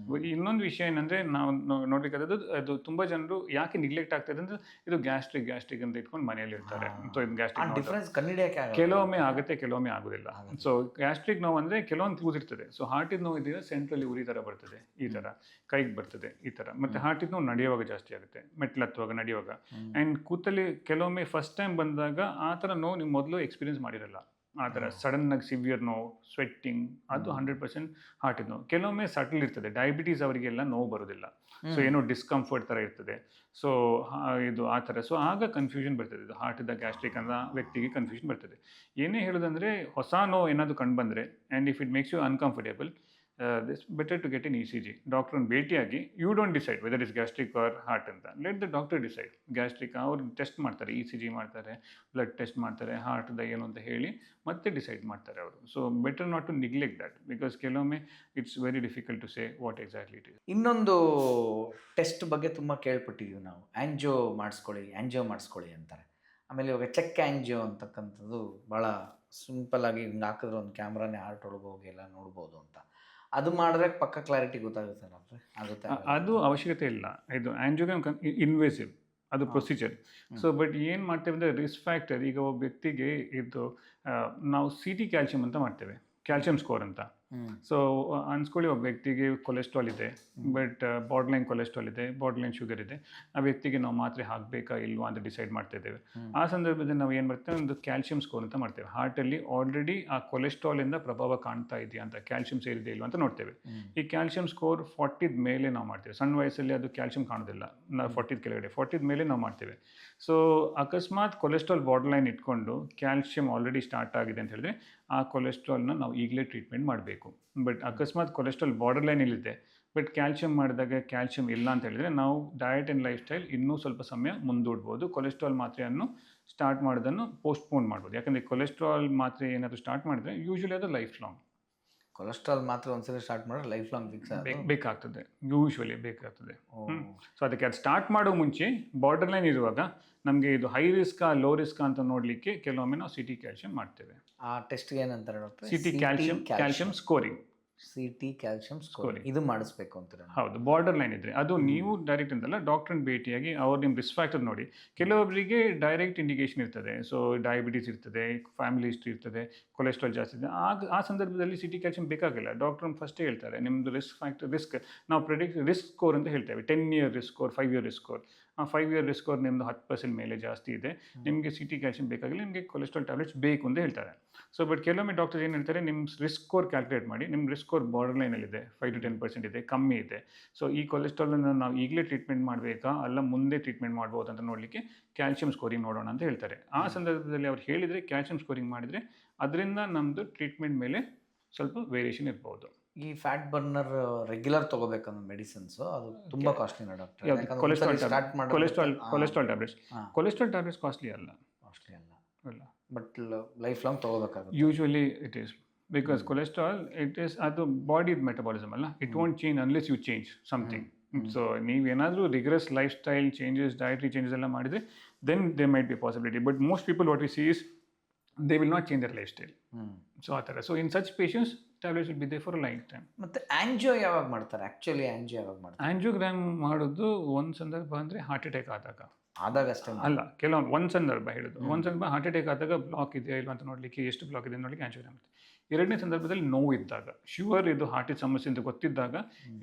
ಇನ್ನೊಂದು ವಿಷಯ ಏನಂದ್ರೆ ನಾವು ನೋಡ್ಬೇಕಾದದ್ದು, ಅದು ತುಂಬಾ ಜನರು ಯಾಕೆ ನಿಗ್ಲೆಕ್ಟ್ ಆಗ್ತದೆ ಅಂದ್ರೆ ಇದು ಗ್ಯಾಸ್ಟ್ರಿಕ್ ಅಂತ ಇಟ್ಕೊಂಡು ಮನೆಯಲ್ಲಿ ಇರ್ತಾರೆ. ಸೊ ಇದು ಗ್ಯಾಸ್ಟ್ರಿಕ್ ಕೆಲವೊಮ್ಮೆ ಆಗುತ್ತೆ, ಕೆಲವೊಮ್ಮೆ ಆಗೋದಿಲ್ಲ. ಸೊ ಗ್ಯಾಸ್ಟ್ರಿಕ್ ನೋವು ಅಂದರೆ ಕೆಲವೊಂದು ಕೂಸಿರ್ತದೆ. ಸೊ ಹಾರ್ಟಿದ ನೋವು ಇದ್ದರೆ ಸೆಂಟ್ರಲ್ಲಿ ಉರಿ ಥರ ಬರ್ತದೆ, ಈ ಥರ ಕೈಗೆ ಬರ್ತದೆ ಈ ಥರ. ಮತ್ತು ಹಾರ್ಟಿದ ನೋವು ನಡೆಯುವಾಗ ಜಾಸ್ತಿ ಆಗುತ್ತೆ, ಮೆಟ್ಲು ಹತ್ತುವಾಗ, ನಡೆಯುವಾಗ. ಆ್ಯಂಡ್ ಕೂತಲ್ಲಿ ಕೆಲವೊಮ್ಮೆ ಫಸ್ಟ್ ಟೈಮ್ ಬಂದಾಗ ಆ ಥರ ನೋವು ನೀವು ಮೊದಲು ಎಕ್ಸ್ಪೀರಿಯನ್ಸ್ ಮಾಡಿರಲ್ಲ. ಆ ಥರ ಸಡನ್ನಾಗಿ ಸಿವಿಯರ್ ನೋವು, ಸ್ವೆಟ್ಟಿಂಗ್, ಅದು 100% ಹಾರ್ಟಿದ ನೋವು. ಕೆಲವೊಮ್ಮೆ ಸಟಲ್ ಇರ್ತದೆ, ಡಯಾಬಿಟೀಸ್ ಅವರಿಗೆಲ್ಲ ನೋವು ಬರೋದಿಲ್ಲ. ಸೊ ಏನೋ ಡಿಸ್ಕಂಫರ್ಟ್ ಥರ ಇರ್ತದೆ. ಸೊ ಇದು ಆ ಥರ. ಸೊ ಆಗ ಕನ್ಫ್ಯೂಷನ್ ಬರ್ತದೆ. ಇದು ಹಾರ್ಟಿದ ಗ್ಯಾಸ್ಟ್ರಿಕ್ ಅನ್ನೋ ವ್ಯಕ್ತಿಗೆ ಕನ್ಫ್ಯೂಷನ್ ಬರ್ತದೆ. ಏನೇ ಹೇಳೋದಂದರೆ, ಹೊಸ ನೋವು ಏನಾದರೂ ಕಂಡು ಬಂದರೆ and if it makes you uncomfortable, this better to get an ECG. ಡಾಕ್ಟ್ರನ್ನ ಭೇಟಿಯಾಗಿ, you don't decide whether is gastric or heart ಅಂತ. Let the doctor decide. Gastric ಅವ್ರು ಟೆಸ್ಟ್ ಮಾಡ್ತಾರೆ, ECG ಮಾಡ್ತಾರೆ, ಬ್ಲಡ್ ಟೆಸ್ಟ್ ಮಾಡ್ತಾರೆ, ಹಾರ್ಟ್ದ ಏನು ಅಂತ ಹೇಳಿ ಮತ್ತೆ ಡಿಸೈಡ್ ಮಾಡ್ತಾರೆ ಅವರು. So better not to neglect that, because ಕೆಲವೊಮ್ಮೆ it's very difficult to say what exactly it is. ಇನ್ನೊಂದು ಟೆಸ್ಟ್ ಬಗ್ಗೆ ತುಂಬ ಕೇಳ್ಪಟ್ಟಿದ್ದೀವಿ ನಾವು, ಆ್ಯಂಜಿಯೋ ಮಾಡಿಸ್ಕೊಳ್ಳಿ ಅಂತಾರೆ. ಆಮೇಲೆ ಇವಾಗ ಚೆಕ್ ಆ್ಯಂಜಿಯೋ ಅಂತಕ್ಕಂಥದ್ದು ಭಾಳ ಸಿಂಪಲ್ಲಾಗಿ ಹಿಂಗೆ ಹಾಕಿದ್ರೆ ಒಂದು ಕ್ಯಾಮ್ರಾನೇ ಹಾರ್ಟ್ ಒಳಗೆ ಹೋಗಿ ಎಲ್ಲ ನೋಡ್ಬೋದು ಅಂತ. ಅದು ಮಾಡಿದ್ರೆ ಪಕ್ಕ ಕ್ಲಾರಿಟಿ ಗೊತ್ತಾಗುತ್ತೆ ಡಾಕ್ಟ್ರೆ? ಆಗುತ್ತೆ? ಅದು ಅವಶ್ಯಕತೆ ಇಲ್ಲ. ಇದು ಆ್ಯಂಜಿಯೋಗ್ರಾಮ್ ಇನ್ವೇಸಿವ್, ಅದು ಪ್ರೊಸೀಜರ್. ಸೊ ಬಟ್ ಏನು ಮಾಡ್ತೇವೆ ಅಂದರೆ ರಿಸ್ಕ್ ಫ್ಯಾಕ್ಟರ್. ಈಗ ಒಬ್ಬ ವ್ಯಕ್ತಿಗೆ ಇದು ನಾವು CT ಕ್ಯಾಲ್ಸಿಯಂ ಅಂತ ಮಾಡ್ತೇವೆ, ಕ್ಯಾಲ್ಸಿಯಂ ಸ್ಕೋರ್ ಅಂತ. ಸೊ ಅನ್ಸ್ಕೊಳ್ಳಿ, ಒಬ್ಬ ವ್ಯಕ್ತಿಗೆ ಕೊಲೆಸ್ಟ್ರಾಲ್ ಇದೆ, ಬಟ್ ಬಾರ್ಡ್ಲೈನ್ ಕೊಲೆಸ್ಟ್ರಾಲ್ ಇದೆ, ಬಾರ್ಡ್ಲೈನ್ ಶುಗರ್ ಇದೆ. ಆ ವ್ಯಕ್ತಿಗೆ ನಾವು ಮಾತ್ರೆ ಹಾಕಬೇಕಾ ಇಲ್ವಾ ಅಂತ ಡಿಸೈಡ್ ಮಾಡ್ತಾ ಇದ್ದೇವೆ. ಆ ಸಂದರ್ಭದಲ್ಲಿ ನಾವು ಏನು ಮಾಡ್ತೇವೆ, ಒಂದು ಕ್ಯಾಲ್ಸಿಯಂ ಸ್ಕೋರ್ ಅಂತ ಮಾಡ್ತೇವೆ. ಹಾರ್ಟಲ್ಲಿ ಆಲ್ರೆಡಿ ಆ ಕೊಲೆಸ್ಟ್ರಾಲಿಂದ ಪ್ರಭಾವ ಕಾಣ್ತಾ ಇದೆಯಾ ಅಂತ, ಕ್ಯಾಲ್ಸಿಯಂ ಸೇರಿದೆ ಇಲ್ವಾ ಅಂತ ನೋಡ್ತೇವೆ. ಈ ಕ್ಯಾಲ್ಸಿಯಂ ಸ್ಕೋರ್ 40 ಮೇಲೆ ನಾವು ಮಾಡ್ತೇವೆ. ಸಣ್ಣ ವಯಸ್ಸಲ್ಲಿ ಅದು ಕ್ಯಾಲ್ಸಿಯಂ ಕಾಣೋದಿಲ್ಲ, 40 ಕೆಳಗಡೆ, 40 ಮೇಲೆ ನಾವು ಮಾಡ್ತೇವೆ. ಸೊ ಅಕಸ್ಮಾತ್ ಕೊಲೆಸ್ಟ್ರಾಲ್ ಬಾರ್ಡ್ಲೈನ್ ಇಟ್ಕೊಂಡು ಕ್ಯಾಲ್ಸಿಯಂ ಆಲ್ರೆಡಿ ಸ್ಟಾರ್ಟ್ ಆಗಿದೆ ಅಂತ ಹೇಳಿದ್ರೆ ಆ ಕೊಲೆಸ್ಟ್ರಾಲ್ನ ನಾವು ಈಗಲೇ ಟ್ರೀಟ್ಮೆಂಟ್ ಮಾಡಬೇಕು. ಬಟ್ ಅಕಸ್ಮಾತ್ ಕೊಲೆಸ್ಟ್ರಾಲ್ ಬಾರ್ಡರ್ ಲೈನಲ್ಲಿದೆ, ಬಟ್ ಕ್ಯಾಲ್ಸಿಯಂ ಮಾಡಿದಾಗ ಕ್ಯಾಲ್ಸಿಯಂ ಇಲ್ಲ ಅಂತ ಹೇಳಿದರೆ ನಾವು ಡಯಟ್ ಆ್ಯಂಡ್ ಲೈಫ್ ಸ್ಟೈಲ್ ಇನ್ನೂ ಸ್ವಲ್ಪ ಸಮಯ ಮುಂದೂಡ್ಬೋದು. ಕೊಲೆಸ್ಟ್ರಾಲ್ ಮಾತ್ರೆಯನ್ನು ಸ್ಟಾರ್ಟ್ ಮಾಡೋದನ್ನು ಪೋಸ್ಟ್ಪೋನ್ ಮಾಡ್ಬೋದು. ಯಾಕಂದರೆ ಕೊಲೆಸ್ಟ್ರಾಲ್ ಮಾತ್ರೆ ಏನಾದರೂ ಸ್ಟಾರ್ಟ್ ಮಾಡಿದ್ರೆ ಯೂಶ್ವಲಿ ಅದು ಲೈಫ್ ಲಾಂಗ್. ಕೊಲೆಸ್ಟ್ರಾಲ್ ಮಾತ್ರೆ ಒಂದ್ಸಲ ಸ್ಟಾರ್ಟ್ ಮಾಡಿದ್ರೆ ಲೈಫ್ ಲಾಂಗ್ ಫಿಕ್ಸ್ ಬೇಕಾಗ್ತದೆ, ಯೂಶ್ವಲಿ ಬೇಕಾಗ್ತದೆ. ಸೊ ಅದಕ್ಕೆ ಅದು ಸ್ಟಾರ್ಟ್ ಮಾಡೋ ಮುಂಚೆ ಬಾರ್ಡರ್ ಲೈನ್ ಇರುವಾಗ ನಮಗೆ ಇದು ಹೈ ರಿಸ್ಕಾ ಲೋ ರಿಸ್ಕಾ ಅಂತ ನೋಡಲಿಕ್ಕೆ ಕೆಲವೊಮ್ಮೆ ನಾವು CT ಕ್ಯಾಲ್ಸಿಯಂ ಮಾಡ್ತೇವೆ. ಆ ಟೆಸ್ಟ್ಗೆ ಏನಂತಾರೆ doctor? CT calcium scoring. CT calcium scoring ಇದು ಮಾಡಿಸ್ಬೇಕು ಅಂತಾರೆ. ಹೌದು, ಬಾರ್ಡರ್ ಲೈನ್ ಇದ್ರೆ ಅದು ನೀವು ಡೈರೆಕ್ಟ್ ಅಂತಲ್ಲ, ಡಾಕ್ಟ್ರನ್ನ ಭೇಟಿಯಾಗಿ ಅವ್ರು ನಿಮ್ಮ ರಿಸ್ಕ್ ಫ್ಯಾಕ್ಟರ್ ನೋಡಿ. ಕೆಲವೊಬ್ಬರಿಗೆ ಡೈರೆಕ್ಟ್ ಇಂಡಿಕೇಶನ್ ಇರ್ತದೆ. ಸೊ ಡಯಾಬಿಟೀಸ್ ಇರ್ತದೆ, ಫ್ಯಾಮಿಲಿ ಹಿಸ್ಟ್ರಿ ಇರ್ತದೆ, ಕೊಲೆಸ್ಟ್ರಾಲ್ ಜಾಸ್ತಿ ಇದೆ. ಆ ಸಂದರ್ಭದಲ್ಲಿ CT ಕ್ಯಾಲ್ಸಿಯಂ ಬೇಕಾಗಿಲ್ಲ. ಡಾಕ್ಟ್ರ್ ಫಸ್ಟೇ ಹೇಳ್ತಾರೆ ನಿಮ್ಮದು ರಿಸ್ಕ್ ಫ್ಯಾಕ್ಟರ್, ನಾವು ರಿಸ್ಕ್ ಸ್ಕೋರ್ ಅಂತ ಹೇಳ್ತೇವೆ. 10 year risk score, 5 year risk score. ಆ 5 ಇಯರ್ ರಿಸ್ಕ್ ಸ್ಕೋರ್ ನಿಮ್ಮದು 10% ಮೇಲೆ ಜಾಸ್ತಿ ಇದೆ, ನಿಮಗೆ ಸಿ ಟಿ ಕ್ಯಾಲ್ಸಿಯಂ ಬೇಕಾಗಿಲ್ಲ, ನಿಮಗೆ ಕೊಲೆಸ್ಟ್ರಾಲ್ ಟ್ಯಾಬ್ಲೆಟ್ಸ್ ಬೇಕು ಅಂತ ಹೇಳ್ತಾರೆ. ಸೊ ಬಟ್ ಕೆಲವೊಮ್ಮೆ ಡಾಕ್ಟರ್ಸ್ ಏನು ಹೇಳ್ತಾರೆ, ನಿಮ್ಮ ರಿಸ್ಕ್ ಸ್ಕೋರ್ ಕ್ಯಾಲ್ಕುಲೇಟ್ ಮಾಡಿ, ನಿಮ್ಮ ರಿಸ್ಕ್ ಸ್ಕೋರ್ ಬಾರ್ಡರ್ ಲೈನಲ್ಲಿದೆ, 5 to 10% ಇದೆ, ಕಮ್ಮಿ ಇದೆ. ಸೊ ಈ ಕೊಲೆಸ್ಟ್ರಾಲನ್ನು ನಾವು ಈಗಲೇ ಟ್ರೀಟ್ಮೆಂಟ್ ಮಾಡಬೇಕಾ ಅಲ್ಲ ಮುಂದೆ ಟ್ರೀಟ್ಮೆಂಟ್ ಮಾಡ್ಬೋದು ಅಂತ ನೋಡಲಿಕ್ಕೆ ಕ್ಯಾಲ್ಸಿಯಂ ಸ್ಕೋರಿಂಗ್ ನೋಡೋಣ ಅಂತ ಹೇಳ್ತಾರೆ. ಆ ಸಂದರ್ಭದಲ್ಲಿ ಅವ್ರು ಹೇಳಿದರೆ ಕ್ಯಾಲ್ಸಿಯಂ ಸ್ಕೋರಿಂಗ್ ಮಾಡಿದರೆ ಅದರಿಂದ ನಮ್ಮದು ಟ್ರೀಟ್ಮೆಂಟ್ ಮೇಲೆ ಸ್ವಲ್ಪ ವೇರಿಯೇಷನ್ ಇರ್ಬೋದು. ಈ ಫ್ಯಾಟ್ ಬರ್ನರ್ ರೆಗ್ಯುಲರ್ ತಗೋಬೇಕಂದ್ರೆ ಮೆಡಿಸಿನ್ಸು ಅದು ತುಂಬ ಕಾಸ್ಟ್ಲಿನ ಡಾಕ್ಟರ್? ಕೊಲೆಸ್ಟ್ರಾಲ್ ಟ್ಯಾಬ್ಲೆಟ್ಸ್ ಕಾಸ್ಟ್ಲಿ ಅಲ್ಲ. ಕಾಸ್ಟ್ಲಿ ಅಲ್ಲ, ಬಟ್ ಲೈಫ್ ಲಾಂಗ್ ತಗೋಬೇಕಾಗುತ್ತೆ. Usually it is because cholesterol ಅದು ಬಾಡಿ ಮೆಟಬಾಲಿಸಮ್ ಅಲ್ಲ, it won't change unless you change something. So ನೀವೇನಾದರೂ rigorous lifestyle changes, dietary changes ಎಲ್ಲ ಮಾಡಿದರೆ then they might be possibility. But most people what we see is they will not change their lifestyle. So ಆ ಥರ. So in such patients tablets will be they for life time. ಮತ್ತು ಆ್ಯಂಜಿಯೋ ಯಾವಾಗ ಮಾಡ್ತಾರೆ? ಆ್ಯಕ್ಚುಲಿ ಆ್ಯಂಜಿಯೋ ಯಾವಾಗ ಮಾಡ್ತಾರೆ? ಆ್ಯಂಜಿಯೋಗ್ರಾಮ್ ಮಾಡೋದು ಒಂದು ಸಂದರ್ಭ ಅಂದರೆ ಹಾರ್ಟ್ ಅಟ್ಯಾಕ್ ಆದಾಗ ಅಷ್ಟೇ ಅಲ್ಲ, ಒಂದು ಸಂದರ್ಭ ಹೇಳೋದು. ಒಂದು ಸಂದರ್ಭ ಹಾರ್ಟ್ ಅಟ್ಯಾಕ್ ಆದಾಗ ಬ್ಲಾಕ್ ಇದೆಯಾ ಇಲ್ಲ ಅಂತ ನೋಡಲಿಕ್ಕೆ, ಎಷ್ಟು ಬ್ಲಾಕ್ ಇದೆ ನೋಡಲಿಕ್ಕೆ ಆ್ಯಂಜಿಯೋಗ್ರಾಮ್ ಮಾಡ್ತಾರೆ. ಎರಡನೇ ಸಂದರ್ಭದಲ್ಲಿ ನೋವು ಇದ್ದಾಗ, ಶುಗರ್ ಇದು ಹಾರ್ಟಿನ ಸಮಸ್ಯೆ ಅಂತ ಗೊತ್ತಿದ್ದಾಗ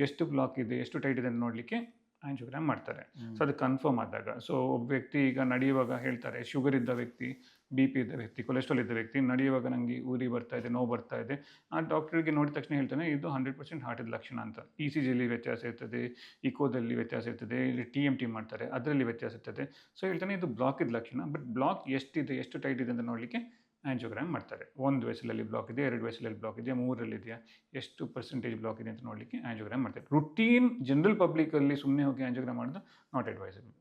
ಎಷ್ಟು ಬ್ಲಾಕ್ ಇದೆ, ಎಷ್ಟು ಟೈಟ್ ಇದೆ ಅಂತ ನೋಡಲಿಕ್ಕೆ ಆ್ಯಂಜಿಯೋಗ್ರಾಮ್ ಮಾಡ್ತಾರೆ. ಸೊ ಅದು ಕನ್ಫರ್ಮ್ ಆದಾಗ. ಸೊ ಒಬ್ಬ ವ್ಯಕ್ತಿ ಈಗ ನಡೆಯುವಾಗ ಹೇಳ್ತಾರೆ, ಶುಗರ್ ಇದ್ದ ವ್ಯಕ್ತಿ, ಬಿ ಪಿ ಇದ್ದ ವ್ಯಕ್ತಿ, ಕೊಲೆಸ್ಟ್ರಾಲ್ ಇದ್ದ ವ್ಯಕ್ತಿ ನಡೆಯುವಾಗ ನನಗೆ ಉರಿ ಬರ್ತಾ ಇದೆ, ನೋವು ಬರ್ತಾ ಇದೆ, ಆ ಡಾಕ್ಟರ್ಗೆ ನೋಡಿದ ತಕ್ಷಣ ಹೇಳ್ತಾನೆ ಇದು 100% ಹಾರ್ಟಿದ ಲಕ್ಷಣ ಅಂತ. ಇ ಸಿ ಜಿಯಲ್ಲಿ ವ್ಯತ್ಯಾಸ ಇರ್ತದೆ, ಇಕೋದಲ್ಲಿ ವ್ಯತ್ಯಾಸ ಇರ್ತದೆ, ಇಲ್ಲಿ TMT ಮಾಡ್ತಾರೆ ಅದರಲ್ಲಿ ವ್ಯತ್ಯಾಸ ಇರ್ತದೆ. ಸೊ ಹೇಳ್ತಾನೆ ಇದು ಬ್ಲಾಕಿದ ಲಕ್ಷಣ. ಬಟ್ ಬ್ಲಾಕ್ ಎಷ್ಟಿದೆ, ಎಷ್ಟು ಟೈಟ್ ಇದೆ ಅಂತ ನೋಡಲಿಕ್ಕೆ ಆ್ಯಂಜಿಯೋಗ್ರಾಮ್ ಮಾಡ್ತಾರೆ. 1 ವೆಸಲಲ್ಲಿ ಬ್ಲಾಕ್ ಇದೆ, 2 ವೆಸಲಲ್ಲಿ ಬ್ಲಾಕ್ ಇದೆಯಾ, 3ರಲ್ಲಿ ಇದೆಯಾ, ಎಷ್ಟು ಪರ್ಸೆಂಟೇಜ್ ಬ್ಲಾಕ್ ಇದೆ ಅಂತ ನೋಡಲಿಕ್ಕೆ ಆ್ಯಂಜಿಯೋಗ್ರಾಮ್ ಮಾಡ್ತಾರೆ. ರುಟೀನ್ ಜನರಲ್ ಪಬ್ಲಿಕಲ್ಲಿ ಸುಮ್ಮನೆ ಹೋಗಿ ಆ್ಯಂಜಿಯೋಗ್ರಾಮ್ ಮಾಡೋದು ನಾಟ್ ಅಡ್ವೈಸಬಲ್.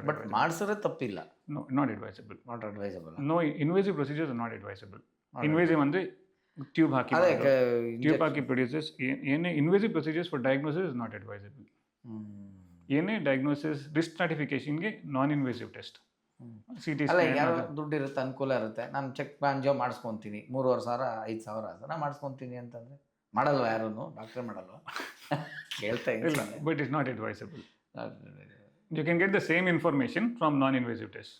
ಬಟ್ ಮಾಡಿಸಿದ್ರೆ ತಪ್ಪಿಲ್ಲ. Not advisable. No invasive procedures are not advisable. Invasive ಅಂದರೆ ಟ್ಯೂಬ್ ಹಾಕಿ ಪ್ರೊಡ್ಯೂಸಸ್. ಏನೇ invasive procedures for diagnosis is not advisable. ಏನೇ ಡಯಾಗ್ನೋಸಿಸ್ ರಿಸ್ಕ್ ಸ್ಟ್ರಾಟಿಫಿಕೇಶನ್ಗೆ ನಾನ್ ಇನ್ವೇಸಿವ್ ಟೆಸ್ಟ್. ಅಲ್ಲ, ಯಾರೋ ದುಡ್ಡು ಇರುತ್ತೆ, ಅನುಕೂಲ ಇರುತ್ತೆ, ನಾನು ಚೆಕ್ ಆ್ಯಂಜಿಯೋ ಮಾಡಿಸ್ಕೊತೀನಿ, 3,500 5,000 ನಾನು ಮಾಡಿಸ್ಕೊತೀನಿ ಅಂತಂದರೆ ಮಾಡಲ್ವ? ಯಾರೂ ಡಾಕ್ಟ್ರೇ ಮಾಡಲ್ವ? ಕೇಳ್ತಾ ಇಲ್ಲ. But it's not advisable. You can get the same information from non-invasive tests.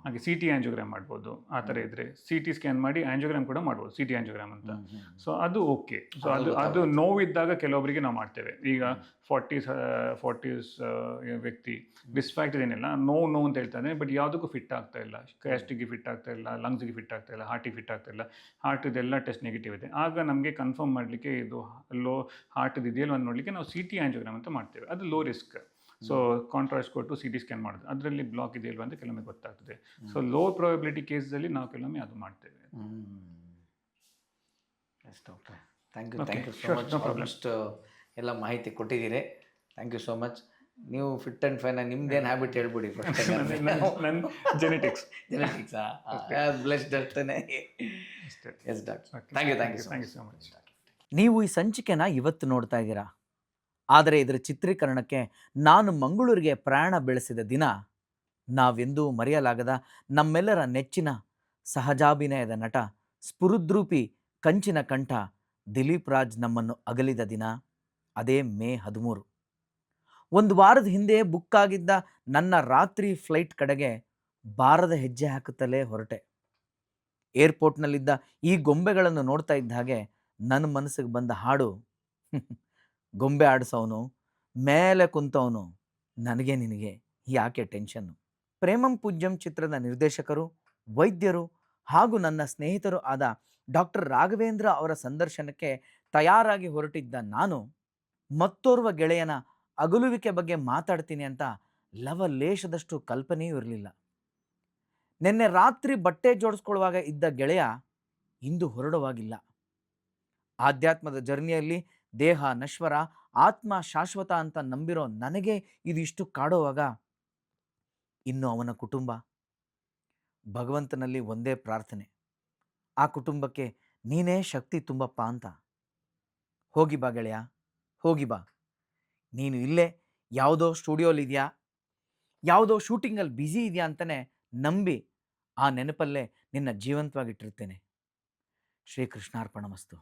ಹಾಗೆ CT ಆ್ಯಂಜಿಯೋಗ್ರಾಮ್ ಮಾಡ್ಬೋದು. ಆ ಥರ ಇದ್ದರೆ CT ಸ್ಕ್ಯಾನ್ ಮಾಡಿ ಆ್ಯಂಜಿಯೋಗ್ರಾಮ್ ಕೂಡ ಮಾಡ್ಬೋದು, CT ಆ್ಯಂಜಿಯೋಗ್ರಾಮ್ ಅಂತ. ಸೊ ಅದು ಓಕೆ. ಸೊ ಅದು ನೋವಿದ್ದಾಗ ಕೆಲವೊಬ್ಬರಿಗೆ ನಾವು ಮಾಡ್ತೇವೆ. ಈಗ 40s ವ್ಯಕ್ತಿ ಡಿಸ್ಫ್ಯಾಕ್ಟ್ ಏನಿಲ್ಲ, ನೋವು ಅಂತ ಹೇಳ್ತಾನೆ, ಬಟ್ ಯಾವುದಕ್ಕೂ ಫಿಟ್ ಆಗ್ತಾ ಇಲ್ಲ, ಕ್ಯಾಸ್ಟಿಗೆ ಫಿಟ್ ಆಗ್ತಾ ಇಲ್ಲ, ಲಂಗ್ಸ್ಗೆ ಫಿಟ್ ಆಗ್ತಾ ಇಲ್ಲ, ಹಾರ್ಟಿಗೆ ಫಿಟ್ ಆಗ್ತಾ ಇಲ್ಲ, ಹಾರ್ಟಿದೆಲ್ಲ ಟೆಸ್ಟ್ ನೆಗೆಟಿವ್ ಇದೆ. ಆಗ ನಮಗೆ ಕನ್ಫರ್ಮ್ ಮಾಡಲಿಕ್ಕೆ ಇದು ಲೋ ಹಾರ್ಟಿದು ಇದೆಯಲ್ಲ ಅಂತ ನೋಡಲಿಕ್ಕೆ ನಾವು CT ಆ್ಯಂಜಿಯೋಗ್ರಾಮ್ ಅಂತ ಮಾಡ್ತೇವೆ. ಅದು ಲೋ ರಿಸ್ಕ್. ಸೊ ಕಾಂಟ್ರಾಸ್ಟ್ ಕೊಟ್ಟು CT ಸ್ಕ್ಯಾನ್ ಮಾಡೋದು, ಅದರಲ್ಲಿ ಬ್ಲಾಕ್ ಇದೆಯಲ್ವ ಅಂತ ಕೆಲವೊಮ್ಮೆ ಗೊತ್ತಾಗ್ತದೆ. ಸೊ ಲೋ ಪ್ರಾಬಬಿಲಿಟಿ ಕೇಸಲ್ಲಿ ನಾವು ಕೆಲವೊಮ್ಮೆ ಅದು ಮಾಡ್ತೇವೆ. Yes doctor, thank you so much. Almost ಎಲ್ಲ ಮಾಹಿತಿ ಕೊಟ್ಟಿದ್ದೀರಿ. Thank you so much. ನೀವು ಫಿಟ್ ಆ್ಯಂಡ್ ಫೈನ್, ನಿಮ್ದೇನು ಹ್ಯಾಬಿಟ್ ಹೇಳ್ಬಿಡಿ ಫಸ್ಟ್. ನನ್ನ ಜೆನೆಟಿಕ್ಸಾ? ಬ್ಲೆಸ್ಡ್ ಅಷ್ಟೇ. Yes doctor, thank you so much. ನೀವು ಈ ಸಂಚಿಕೆನ ಇವತ್ತು ನೋಡ್ತಾ ಇದ್ದೀರಾ, ಆದರೆ ಇದರ ಚಿತ್ರೀಕರಣಕ್ಕೆ ನಾನು ಮಂಗಳೂರಿಗೆ ಪ್ರಯಾಣ ಬೆಳೆಸಿದ ದಿನ ನಾವೆಂದೂ ಮರೆಯಲಾಗದ ನಮ್ಮೆಲ್ಲರ ನೆಚ್ಚಿನ ಸಹಜಾಭಿನಯದ ನಟ, ಸ್ಫುರುದ್ರೂಪಿ ಕಂಚಿನ ಕಂಠ ದಿಲೀಪ್ ರಾಜ್ ನಮ್ಮನ್ನು ಅಗಲಿದ ದಿನ. ಅದೇ ಮೇ 13. ಒಂದು ವಾರದ ಹಿಂದೆ ಬುಕ್ ಆಗಿದ್ದ ನನ್ನ ರಾತ್ರಿ ಫ್ಲೈಟ್ ಕಡೆಗೆ ಬಾರದ ಹೆಜ್ಜೆ ಹಾಕುತ್ತಲೇ ಹೊರಟೆ. ಏರ್ಪೋರ್ಟ್ನಲ್ಲಿದ್ದ ಈ ಗೊಂಬೆಗಳನ್ನು ನೋಡ್ತಾ ಇದ್ದ ಹಾಗೆ ನನ್ನ ಮನಸ್ಸಿಗೆ ಬಂದ ಹಾಡು, ಗೊಂಬೆ ಆಡಿಸೋನು, ಮೇಲೆ ಕುಂತವನು, ನನಗೆ ನಿನಗೆ ಯಾಕೆ ಟೆನ್ಷನ್ನು. ಪ್ರೇಮಂ ಪೂಜ್ಯಂ ಚಿತ್ರದ ನಿರ್ದೇಶಕರು, ವೈದ್ಯರು ಹಾಗೂ ನನ್ನ ಸ್ನೇಹಿತರು ಆದ ಡಾಕ್ಟರ್ ರಾಘವೇಂದ್ರ ಅವರ ಸಂದರ್ಶನಕ್ಕೆ ತಯಾರಾಗಿ ಹೊರಟಿದ್ದ ನಾನು ಮತ್ತೋರ್ವ ಗೆಳೆಯನ ಅಗಲುವಿಕೆ ಬಗ್ಗೆ ಮಾತಾಡ್ತೀನಿ ಅಂತ ಲವಲೇಶದಷ್ಟು ಕಲ್ಪನೆಯೂ ಇರಲಿಲ್ಲ. ನಿನ್ನೆ ರಾತ್ರಿ ಬಟ್ಟೆ ಜೋಡಿಸ್ಕೊಳ್ಳುವಾಗ ಇದ್ದ ಗೆಳೆಯ ಇಂದು ಹೊರಡುವಾಗಿಲ್ಲ. ಆಧ್ಯಾತ್ಮದ ಜರ್ನಿಯಲ್ಲಿ ದೇಹ ನಶ್ವರ, ಆತ್ಮ ಶಾಶ್ವತ ಅಂತ ನಂಬಿರೋ ನನಗೆ ಇದಿಷ್ಟು ಕಾಡುವಾಗ ಇನ್ನು ಅವನ ಕುಟುಂಬ. ಭಗವಂತನಲ್ಲಿ ಒಂದೇ ಪ್ರಾರ್ಥನೆ, ಆ ಕುಟುಂಬಕ್ಕೆ ನೀನೇ ಶಕ್ತಿ ತುಂಬಪ್ಪ ಅಂತ. ಹೋಗಿ ಬಾ ಗೆಳೆಯ, ಹೋಗಿ ಬಾ. ನೀನು ಇಲ್ಲೇ ಯಾವುದೋ ಸ್ಟುಡಿಯೋಲಿದೆಯಾ, ಯಾವುದೋ ಶೂಟಿಂಗಲ್ಲಿ ಬ್ಯುಸಿ ಇದೆಯಾ ಅಂತಲೇ ನಂಬಿ ಆ ನೆನಪಲ್ಲೇ ನಿನ್ನ ಜೀವಂತವಾಗಿಟ್ಟಿರ್ತೇನೆ. ಶ್ರೀಕೃಷ್ಣಾರ್ಪಣಮಸ್ತು.